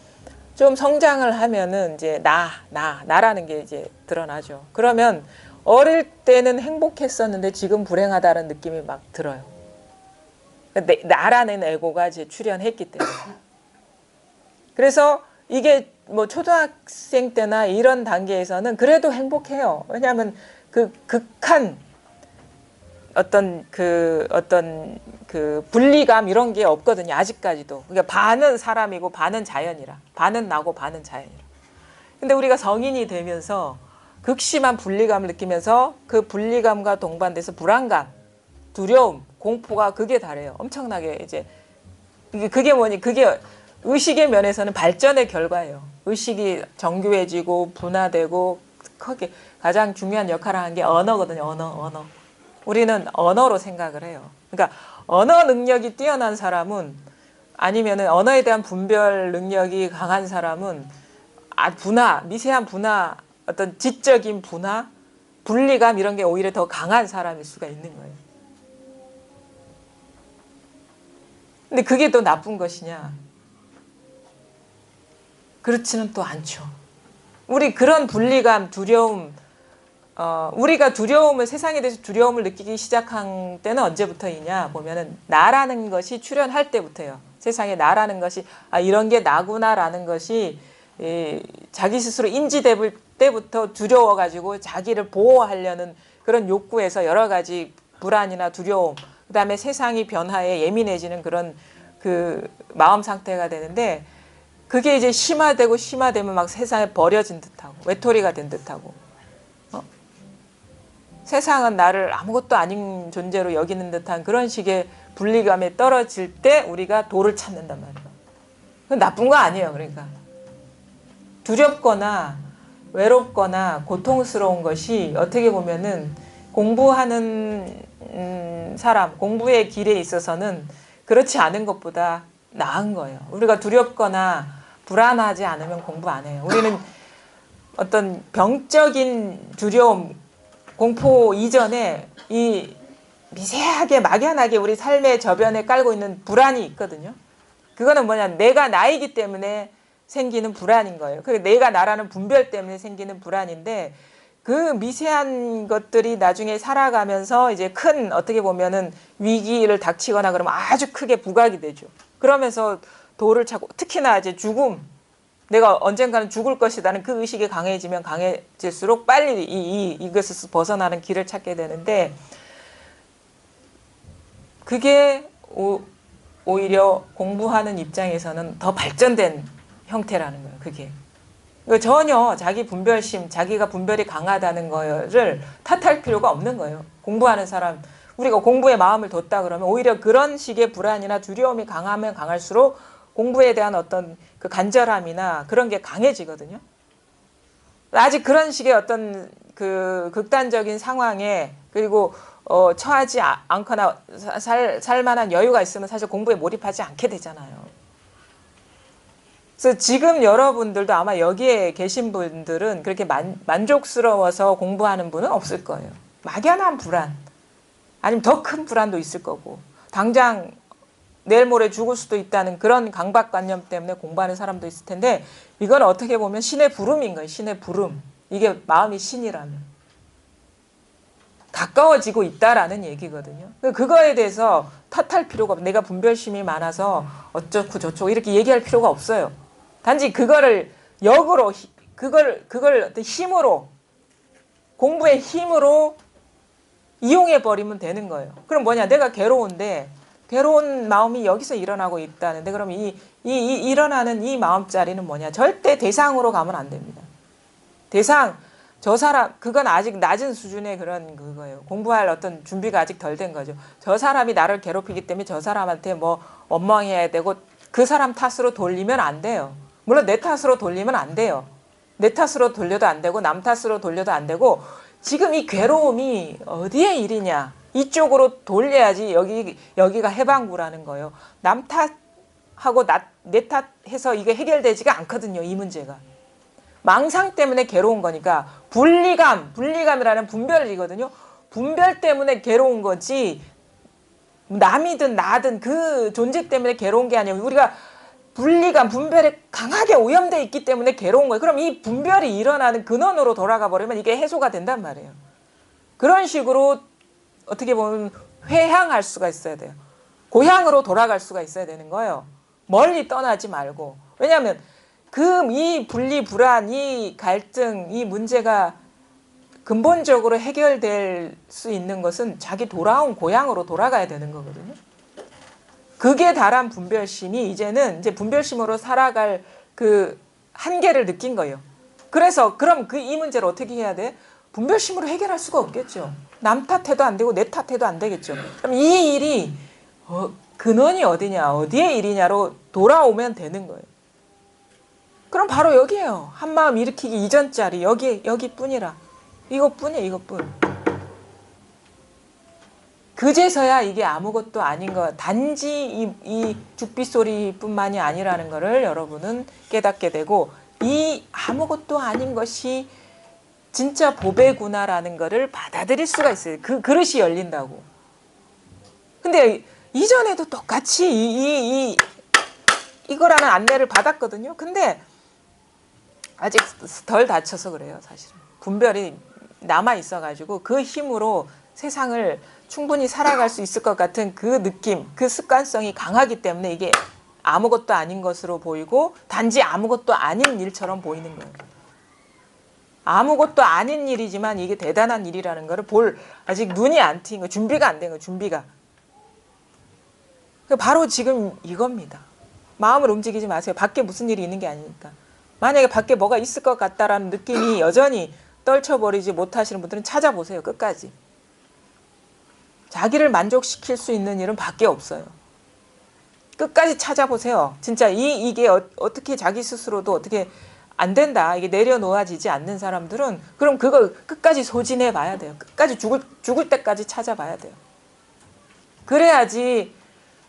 좀 성장을 하면은 이제 나라는 게 이제 드러나죠. 그러면 어릴 때는 행복했었는데 지금 불행하다는 느낌이 막 들어요. 나라는 에고가 이제 출현했기 때문에. 그래서 이게 뭐 초등학생 때나 이런 단계에서는 그래도 행복해요. 왜냐하면 그 극한 어떤 분리감 이런 게 없거든요. 아직까지도. 그러니까 반은 사람이고 반은 자연이라. 반은 나고 반은 자연이라. 근데 우리가 성인이 되면서 극심한 분리감을 느끼면서 그 분리감과 동반돼서 불안감, 두려움, 공포가 극에 달해요. 엄청나게 이제 그게 뭐니? 그게 의식의 면에서는 발전의 결과예요. 의식이 정교해지고 분화되고 크게 가장 중요한 역할을 하는 게 언어거든요. 언어. 우리는 언어로 생각을 해요. 그러니까 언어 능력이 뛰어난 사람은 아니면은 언어에 대한 분별 능력이 강한 사람은 분화, 미세한 분화, 어떤 지적인 분화, 분리감 이런 게 오히려 더 강한 사람일 수가 있는 거예요. 근데 그게 또 나쁜 것이냐? 그렇지는 또 않죠. 우리 그런 분리감, 두려움, 우리가 두려움을, 세상에 대해서 두려움을 느끼기 시작한 때는 언제부터이냐 보면은 나라는 것이 출현할 때부터예요. 세상에 나라는 것이 이런 게 나구나라는 것이 자기 스스로 인지될 때부터 두려워가지고 자기를 보호하려는 그런 욕구에서 여러 가지 불안이나 두려움, 그 다음에 세상이 변화에 예민해지는 그런 그 마음 상태가 되는데 그게 이제 심화되면 막 세상에 버려진 듯하고 외톨이가 된 듯하고 세상은 나를 아무것도 아닌 존재로 여기는 듯한 그런 식의 분리감에 떨어질 때 우리가 도를 찾는단 말이에요. 그건 나쁜 거 아니에요. 그러니까 두렵거나 외롭거나 고통스러운 것이 어떻게 보면은 공부하는 사람, 공부의 길에 있어서는 그렇지 않은 것보다 나은 거예요. 우리가 두렵거나 불안하지 않으면 공부 안 해요. 우리는 어떤 병적인 두려움, 공포 이전에 이 미세하게 막연하게 우리 삶의 저변에 깔고 있는 불안이 있거든요. 그거는 뭐냐, 내가 나이기 때문에 생기는 불안인 거예요. 그 내가 나라는 분별 때문에 생기는 불안인데 그 미세한 것들이 나중에 살아가면서 이제 큰 어떻게 보면은 위기를 닥치거나 그러면 아주 크게 부각이 되죠. 그러면서 도를 찾고 특히나 이제 죽음, 내가 언젠가는 죽을 것이라는 그 의식이 강해지면 강해질수록 빨리 이것에서 벗어나는 길을 찾게 되는데 그게 오히려 공부하는 입장에서는 더 발전된 형태라는 거예요. 그게 전혀 자기 분별심, 자기가 분별이 강하다는 거를 탓할 필요가 없는 거예요. 공부하는 사람, 우리가 공부에 마음을 뒀다 그러면 오히려 그런 식의 불안이나 두려움이 강하면 강할수록 공부에 대한 어떤 그 간절함이나 그런 게 강해지거든요. 아직 그런 식의 어떤 그 극단적인 상황에 그리고 처하지 않거나 살 만한 여유가 있으면 사실 공부에 몰입하지 않게 되잖아요. 그래서 지금 여러분들도 아마 여기에 계신 분들은 그렇게 만족스러워서 공부하는 분은 없을 거예요. 막연한 불안, 아니면 더 큰 불안도 있을 거고 당장 내일 모레 죽을 수도 있다는 그런 강박관념 때문에 공부하는 사람도 있을 텐데 이건 어떻게 보면 신의 부름인 거예요. 신의 부름. 이게 마음이 신이라면 가까워지고 있다라는 얘기거든요. 그거에 대해서 탓할 필요가 없어요. 내가 분별심이 많아서 어쩌고 저쩌고 이렇게 얘기할 필요가 없어요. 단지 그거를 역으로 그걸 어떤 힘으로 공부의 힘으로 이용해 버리면 되는 거예요. 그럼 뭐냐? 내가 괴로운데 괴로운 마음이 여기서 일어나고 있다는데 그럼 이 일어나는 이 마음자리는 뭐냐? 절대 대상으로 가면 안 됩니다. 대상, 저 사람, 그건 아직 낮은 수준의 그런 그거예요. 공부할 어떤 준비가 아직 덜 된 거죠. 저 사람이 나를 괴롭히기 때문에 저 사람한테 뭐 원망해야 되고 그 사람 탓으로 돌리면 안 돼요. 물론 내 탓으로 돌리면 안 돼요. 내 탓으로 돌려도 안 되고 남 탓으로 돌려도 안 되고 지금 이 괴로움이 어디의 일이냐? 이쪽으로 돌려야지 여기가 해방구라는 거예요. 남 탓하고 내 탓해서 이게 해결되지가 않거든요. 이 문제가. 망상 때문에 괴로운 거니까 분리감이라는 분별이거든요. 분별 때문에 괴로운 거지 남이든 나든 그 존재 때문에 괴로운 게 아니에요. 우리가 분리감, 분별에 강하게 오염되어 있기 때문에 괴로운 거예요. 그럼 이 분별이 일어나는 근원으로 돌아가 버리면 이게 해소가 된단 말이에요. 그런 식으로 어떻게 보면 회향할 수가 있어야 돼요. 고향으로 돌아갈 수가 있어야 되는 거예요. 멀리 떠나지 말고. 왜냐하면 이 분리, 불안, 이 갈등, 이 문제가 근본적으로 해결될 수 있는 것은 자기 돌아온 고향으로 돌아가야 되는 거거든요. 극에 달한 분별심이 이제는 이제 분별심으로 살아갈 그 한계를 느낀 거예요. 그래서 그럼 이 문제를 어떻게 해야 돼? 분별심으로 해결할 수가 없겠죠. 남 탓해도 안 되고 내 탓해도 안 되겠죠. 그럼 이 일이 근원이 어디냐, 어디의 일이냐로 돌아오면 되는 거예요. 그럼 바로 여기에요. 한마음 일으키기 이전 자리 여기뿐이라. 이것뿐이에요. 이것뿐. 그제서야 이게 아무것도 아닌 것, 단지 이 죽빗소리뿐만이 아니라는 것을 여러분은 깨닫게 되고, 이 아무것도 아닌 것이 진짜 보배구나라는 것을 받아들일 수가 있어요. 그 그릇이 열린다고. 근데 이전에도 똑같이 이거라는 안내를 받았거든요. 근데 아직 덜 다쳐서 그래요, 사실은. 분별이 남아 있어가지고 그 힘으로 세상을 충분히 살아갈 수 있을 것 같은 그 느낌, 그 습관성이 강하기 때문에 이게 아무것도 아닌 것으로 보이고 단지 아무것도 아닌 일처럼 보이는 거예요. 아무것도 아닌 일이지만 이게 대단한 일이라는 거를 볼 아직 눈이 안 트인 거, 준비가 안 된 거, 준비가. 바로 지금 이겁니다. 마음을 움직이지 마세요. 밖에 무슨 일이 있는 게 아니니까. 만약에 밖에 뭐가 있을 것 같다라는 느낌이 여전히 떨쳐버리지 못하시는 분들은 찾아보세요. 끝까지. 자기를 만족시킬 수 있는 일은 밖에 없어요. 끝까지 찾아보세요. 진짜 이게 어떻게 자기 스스로도 어떻게 안 된다. 이게 내려놓아지지 않는 사람들은 그럼 그걸 끝까지 소진해 봐야 돼요. 끝까지 죽을 때까지 찾아봐야 돼요. 그래야지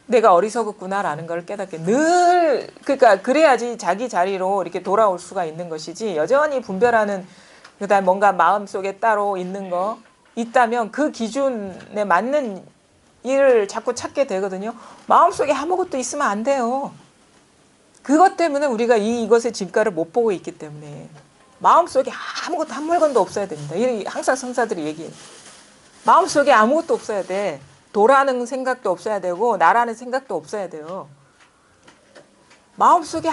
내가 어리석었구나라는 걸 깨닫게 그러니까 그래야지 자기 자리로 이렇게 돌아올 수가 있는 것이지 여전히 분별하는 그다음 뭔가 마음속에 따로 있는 거 있다면 그 기준에 맞는 일을 자꾸 찾게 되거든요. 마음속에 아무것도 있으면 안 돼요. 그것 때문에 우리가 이것의 진가를 못 보고 있기 때문에 마음속에 아무것도 한 물건도 없어야 됩니다. 항상 성사들이 얘기해요. 마음속에 아무것도 없어야 돼. 도라는 생각도 없어야 되고 나라는 생각도 없어야 돼요. 마음속에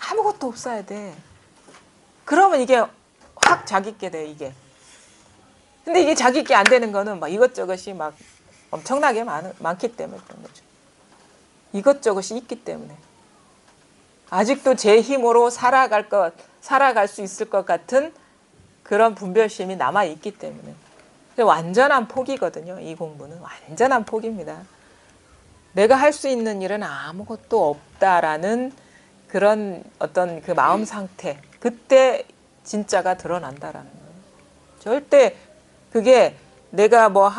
아무것도 없어야 돼. 그러면 이게 확 자기께 돼, 이게. 근데 이게 자기께 안 되는 거는 막 이것저것이 막 엄청나게 많기 때문에 그런 거죠. 이것저것이 있기 때문에. 아직도 제 힘으로 살아갈 수 있을 것 같은 그런 분별심이 남아있기 때문에. 완전한 포기거든요. 이 공부는 완전한 포기입니다. 내가 할 수 있는 일은 아무것도 없다라는 그런 어떤 그 마음 상태, 그때 진짜가 드러난다라는 거예요. 절대 그게 내가 뭐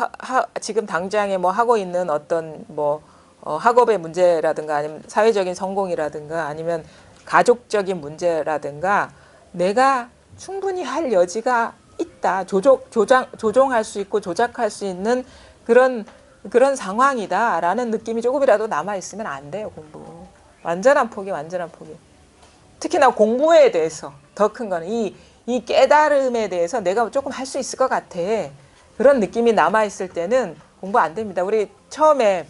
지금 당장에 뭐 하고 있는 어떤 뭐 학업의 문제라든가 아니면 사회적인 성공이라든가 아니면 가족적인 문제라든가 내가 충분히 할 여지가 있다. 조종할 수 있고 조작할 수 있는 그런 상황이다라는 느낌이 조금이라도 남아있으면 안 돼요, 공부. 완전한 포기, 완전한 포기. 특히나 공부에 대해서 더 큰 거는 이 깨달음에 대해서 내가 조금 할 수 있을 것 같아. 그런 느낌이 남아있을 때는 공부 안 됩니다. 우리 처음에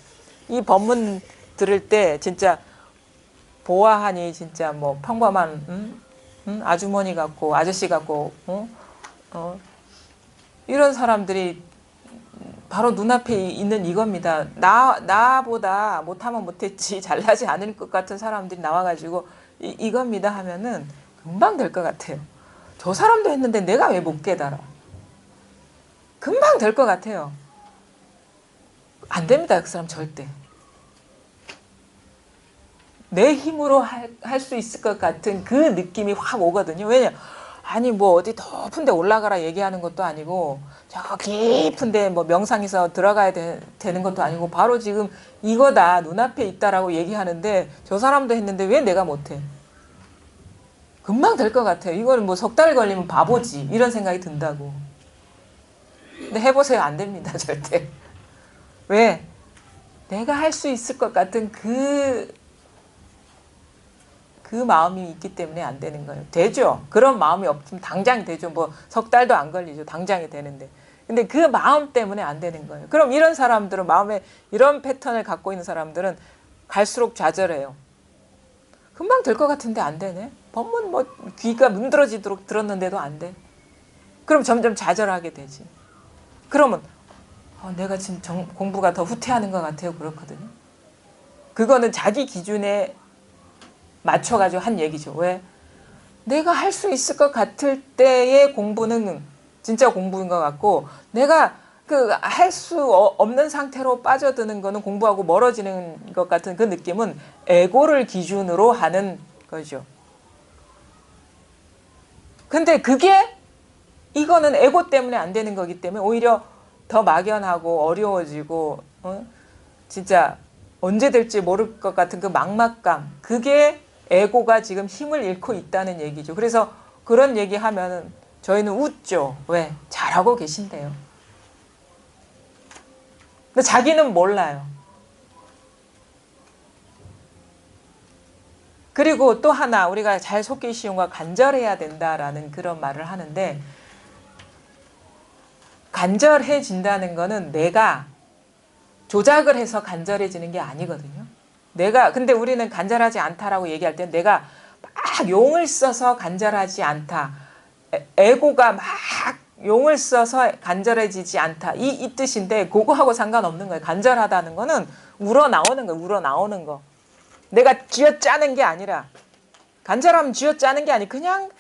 이 법문 들을 때 진짜 보아하니 진짜 뭐 평범한 아주머니 같고 아저씨 같고 이런 사람들이 바로 눈앞에 있는 이겁니다. 나보다 못하면 못했지 잘나지 않을 것 같은 사람들이 나와가지고 이겁니다 하면은 금방 될 것 같아요. 저 사람도 했는데 내가 왜 못 깨달아? 금방 될 것 같아요. 안 됩니다. 그 사람 절대. 내 힘으로 할 수 있을 것 같은 그 느낌이 확 오거든요. 왜냐? 아니 뭐 어디 높은 데 올라가라 얘기하는 것도 아니고 저 깊은 데 뭐 명상에서 들어가야 되는 것도 아니고 바로 지금 이거다 눈앞에 있다라고 얘기하는데 저 사람도 했는데 왜 내가 못해? 금방 될 것 같아요. 이거는 뭐 석 달 걸리면 바보지 이런 생각이 든다고. 근데 해보세요. 안 됩니다. 절대. 왜? 내가 할 수 있을 것 같은 그 마음이 있기 때문에 안 되는 거예요. 되죠. 그런 마음이 없으면 당장 되죠. 뭐 석 달도 안 걸리죠. 당장이 되는데. 근데 그 마음 때문에 안 되는 거예요. 그럼 이런 사람들은 마음에 이런 패턴을 갖고 있는 사람들은 갈수록 좌절해요. 금방 될 것 같은데 안 되네. 법문 뭐 귀가 문드러지도록 들었는데도 안 돼. 그럼 점점 좌절하게 되지. 그러면 내가 지금 공부가 더 후퇴하는 것 같아요. 그렇거든요. 그거는 자기 기준에 맞춰가지고 한 얘기죠. 왜? 내가 할 수 있을 것 같을 때의 공부는 진짜 공부인 것 같고 내가 할 수 없는 상태로 빠져드는 거는 공부하고 멀어지는 것 같은 그 느낌은 에고를 기준으로 하는 거죠. 근데 이거는 에고 때문에 안 되는 거기 때문에 오히려 더 막연하고 어려워지고 진짜 언제 될지 모를 것 같은 그 막막감, 그게 에고가 지금 힘을 잃고 있다는 얘기죠. 그래서 그런 얘기하면은 저희는 웃죠. 왜? 잘하고 계신데요. 근데 자기는 몰라요. 그리고 또 하나, 우리가 잘 속기 쉬운 거 간절해야 된다라는 그런 말을 하는데, 간절해진다는 거는 내가 조작을 해서 간절해지는 게 아니거든요. 근데 우리는 간절하지 않다라고 얘기할 때 내가 막 용을 써서 간절하지 않다. 에고가 막 용을 써서 간절해지지 않다. 이 뜻인데, 그거하고 상관없는 거예요. 간절하다는 거는 우러나오는 거예요. 우러나오는 거. 내가 쥐어짜는 게 아니라, 간절하면 쥐어짜는 게 아니, 그냥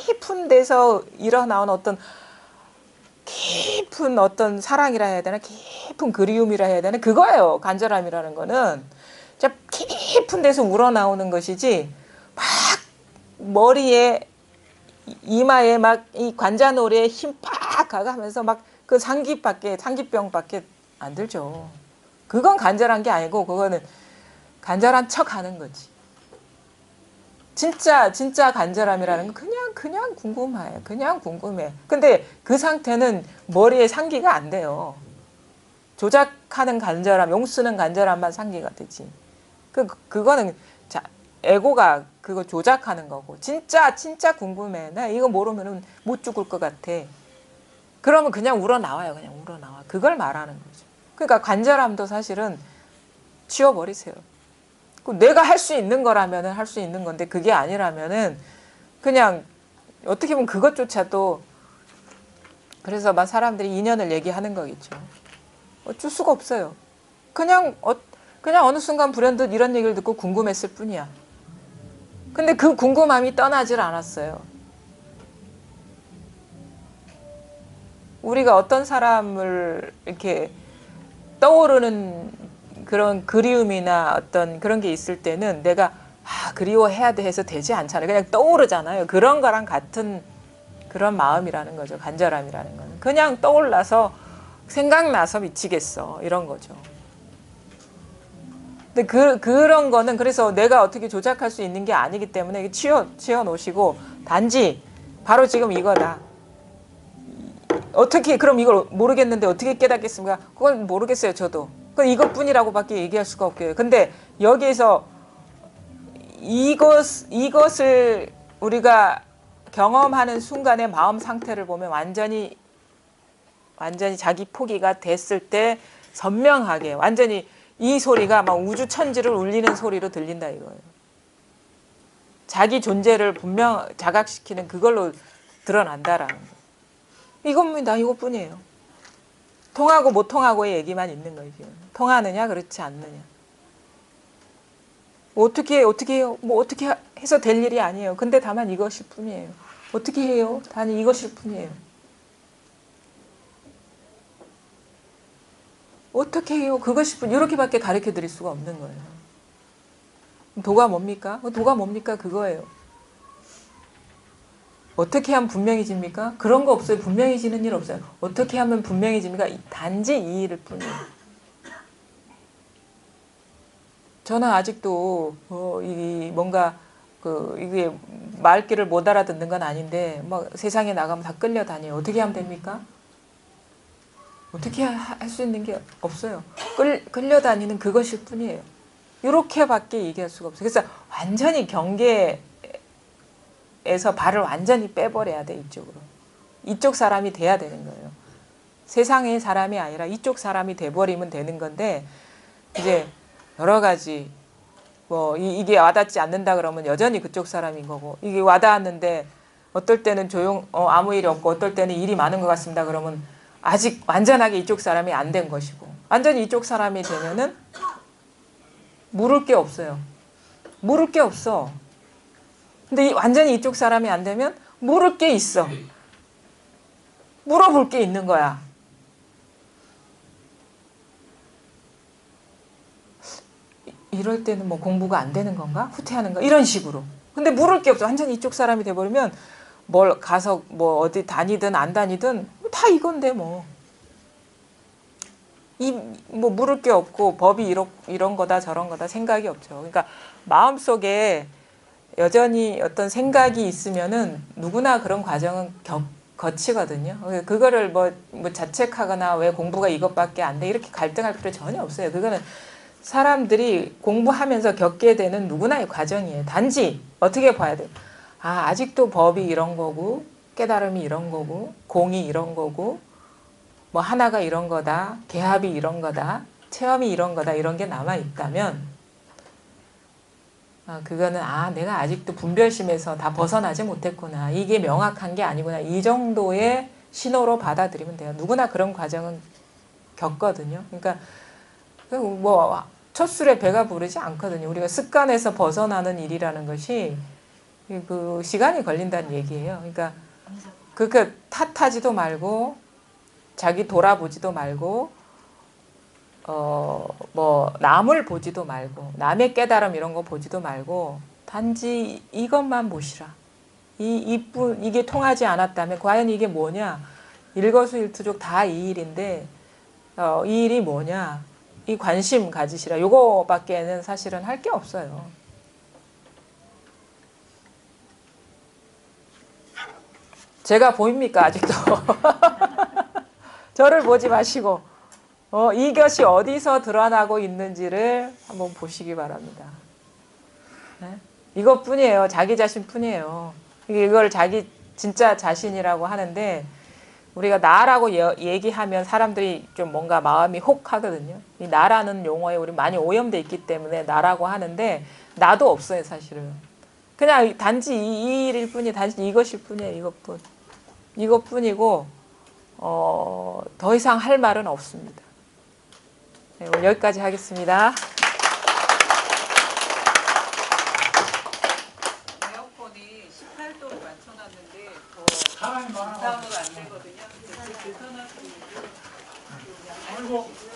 깊은 데서 일어나온 깊은 어떤 사랑이라 해야 되나, 깊은 그리움이라 해야 되나, 그거예요. 간절함이라는 거는 진짜 깊은 데서 우러나오는 것이지, 막 머리에 이마에 막 이 관자놀이에 힘 팍 가가면서 막 그 상기병밖에 안 들죠. 그건 간절한 게 아니고, 그거는 간절한 척 하는 거지. 진짜 간절함이라는 건 그냥 궁금해요. 그냥 궁금해. 근데 그 상태는 머리에 상기가 안 돼요. 조작하는 간절함, 용 쓰는 간절함만 상기가 되지. 그거는 에고가 그거 조작하는 거고. 진짜 궁금해. 나 이거 모르면은 못 죽을 것 같아. 그러면 그냥 우러나와요. 그냥 우러나와. 그걸 말하는 거죠. 그러니까 간절함도 사실은 치워버리세요. 내가 할 수 있는 거라면은 할 수 있는 건데, 그게 아니라면은 그냥 어떻게 보면 그것조차도, 그래서 막 사람들이 인연을 얘기하는 거겠죠. 어쩔 수가 없어요. 그냥 어느 순간 불현듯 이런 얘기를 듣고 궁금했을 뿐이야. 근데 그 궁금함이 떠나질 않았어요. 우리가 어떤 사람을 이렇게 떠오르는 그런 그리움이나 어떤 그런 게 있을 때는 내가 그리워해야 돼 해서 되지 않잖아요. 그냥 떠오르잖아요. 그런 거랑 같은 그런 마음이라는 거죠. 간절함이라는 거는. 그냥 떠올라서 생각나서 미치겠어. 이런 거죠. 근데 그런 거는, 그래서 내가 어떻게 조작할 수 있는 게 아니기 때문에 치워 놓으시고, 단지 바로 지금 이거다. 어떻게, 그럼 이걸 모르겠는데 어떻게 깨닫겠습니까? 그건 모르겠어요. 저도. 그건 이것뿐이라고밖에 얘기할 수가 없고요. 근데 여기에서 이것을 우리가 경험하는 순간의 마음 상태를 보면 완전히 자기 포기가 됐을 때 선명하게, 완전히 이 소리가 막 우주 천지를 울리는 소리로 들린다 이거예요. 자기 존재를 분명 자각시키는 그걸로 드러난다라는 거예요. 이겁니다. 이것뿐이에요. 통하고 못 통하고의 얘기만 있는 거예요. 통하느냐 그렇지 않느냐. 어떻게 해요? 뭐 어떻게 해서 될 일이 아니에요. 근데 다만 이것일 뿐이에요. 어떻게 해요? 단지 이것일 뿐이에요. 어떻게 해요? 그것일 뿐. 이렇게밖에 가르쳐 드릴 수가 없는 거예요. 도가 뭡니까? 도가 뭡니까? 그거예요. 어떻게 하면 분명해집니까? 그런 거 없어요. 분명해지는 일 없어요. 어떻게 하면 분명해집니까? 단지 이 일일 뿐이에요. 저는 아직도 뭔가 이게 말귀를 못 알아듣는 건 아닌데, 막 세상에 나가면 다 끌려다녀요. 어떻게 하면 됩니까? 어떻게 할 수 있는 게 없어요. 끌려다니는 그것일 뿐이에요. 이렇게밖에 얘기할 수가 없어요. 그래서 완전히 경계에서 발을 완전히 빼버려야 돼. 이쪽 사람이 돼야 되는 거예요. 세상의 사람이 아니라 이쪽 사람이 돼버리면 되는 건데, 이제 여러 가지 이게 와닿지 않는다 그러면 여전히 그쪽 사람인 거고, 이게 와닿았는데 어떨 때는 아무 일이 없고 어떨 때는 일이 많은 것 같습니다 그러면 아직 완전하게 이쪽 사람이 안 된 것이고, 완전히 이쪽 사람이 되면은 물을 게 없어요. 물을 게 없어. 근데 완전히 이쪽 사람이 안 되면 물을 게 있어. 물어볼 게 있는 거야. 이럴 때는 뭐 공부가 안 되는 건가? 후퇴하는가? 이런 식으로. 근데 물을 게 없어. 완전히 이쪽 사람이 돼버리면 뭘 가서 뭐 어디 다니든 안 다니든 다 이건데 뭐. 뭐 물을 게 없고 법이 이런 거다 저런 거다 생각이 없죠. 그러니까 마음속에 여전히 어떤 생각이 있으면은 누구나 그런 과정은 거치거든요. 그거를 뭐 자책하거나 왜 공부가 이것밖에 안 돼 이렇게 갈등할 필요 전혀 없어요. 그거는 사람들이 공부하면서 겪게 되는 누구나의 과정이에요. 단지 어떻게 봐야 돼요? 아, 아직도 법이 이런 거고 깨달음이 이런 거고 공이 이런 거고 뭐 하나가 이런 거다, 개합이 이런 거다, 체험이 이런 거다 이런 게 남아 있다면 그거는 내가 아직도 분별심에서 다 벗어나지 못했구나. 이게 명확한 게 아니구나. 이 정도의 신호로 받아들이면 돼요. 누구나 그런 과정은 겪거든요. 그러니까 뭐 첫 술에 배가 부르지 않거든요. 우리가 습관에서 벗어나는 일이라는 것이 그 시간이 걸린다는 얘기예요. 그러니까 그렇게 탓하지도 말고 자기 돌아보지도 말고 뭐 남을 보지도 말고 남의 깨달음 이런 거 보지도 말고 단지 이것만 보시라. 이게 통하지 않았다면 과연 이게 뭐냐? 일거수일투족 다 이 일인데 이 일이 뭐냐? 이 관심 가지시라. 요거밖에는 사실은 할 게 없어요. 제가 보입니까 아직도? 저를 보지 마시고 이것이 어디서 드러나고 있는지를 한번 보시기 바랍니다. 네? 이것뿐이에요. 자기 자신뿐이에요. 이걸 자기 진짜 자신이라고 하는데 우리가 나라고 얘기하면 사람들이 좀 뭔가 마음이 혹 하거든요. 이 나라는 용어에 우리 많이 오염돼 있기 때문에 나라고 하는데 나도 없어요 사실은. 그냥 단지 이 일일 뿐이 단지 이것일 뿐이에요. 이것뿐이고 더 이상 할 말은 없습니다. 네, 오늘 여기까지 하겠습니다. 에어컨이 18도로 맞춰놨는데 더 이상은 안 되거든요. 그래서 그 전화도 아이고.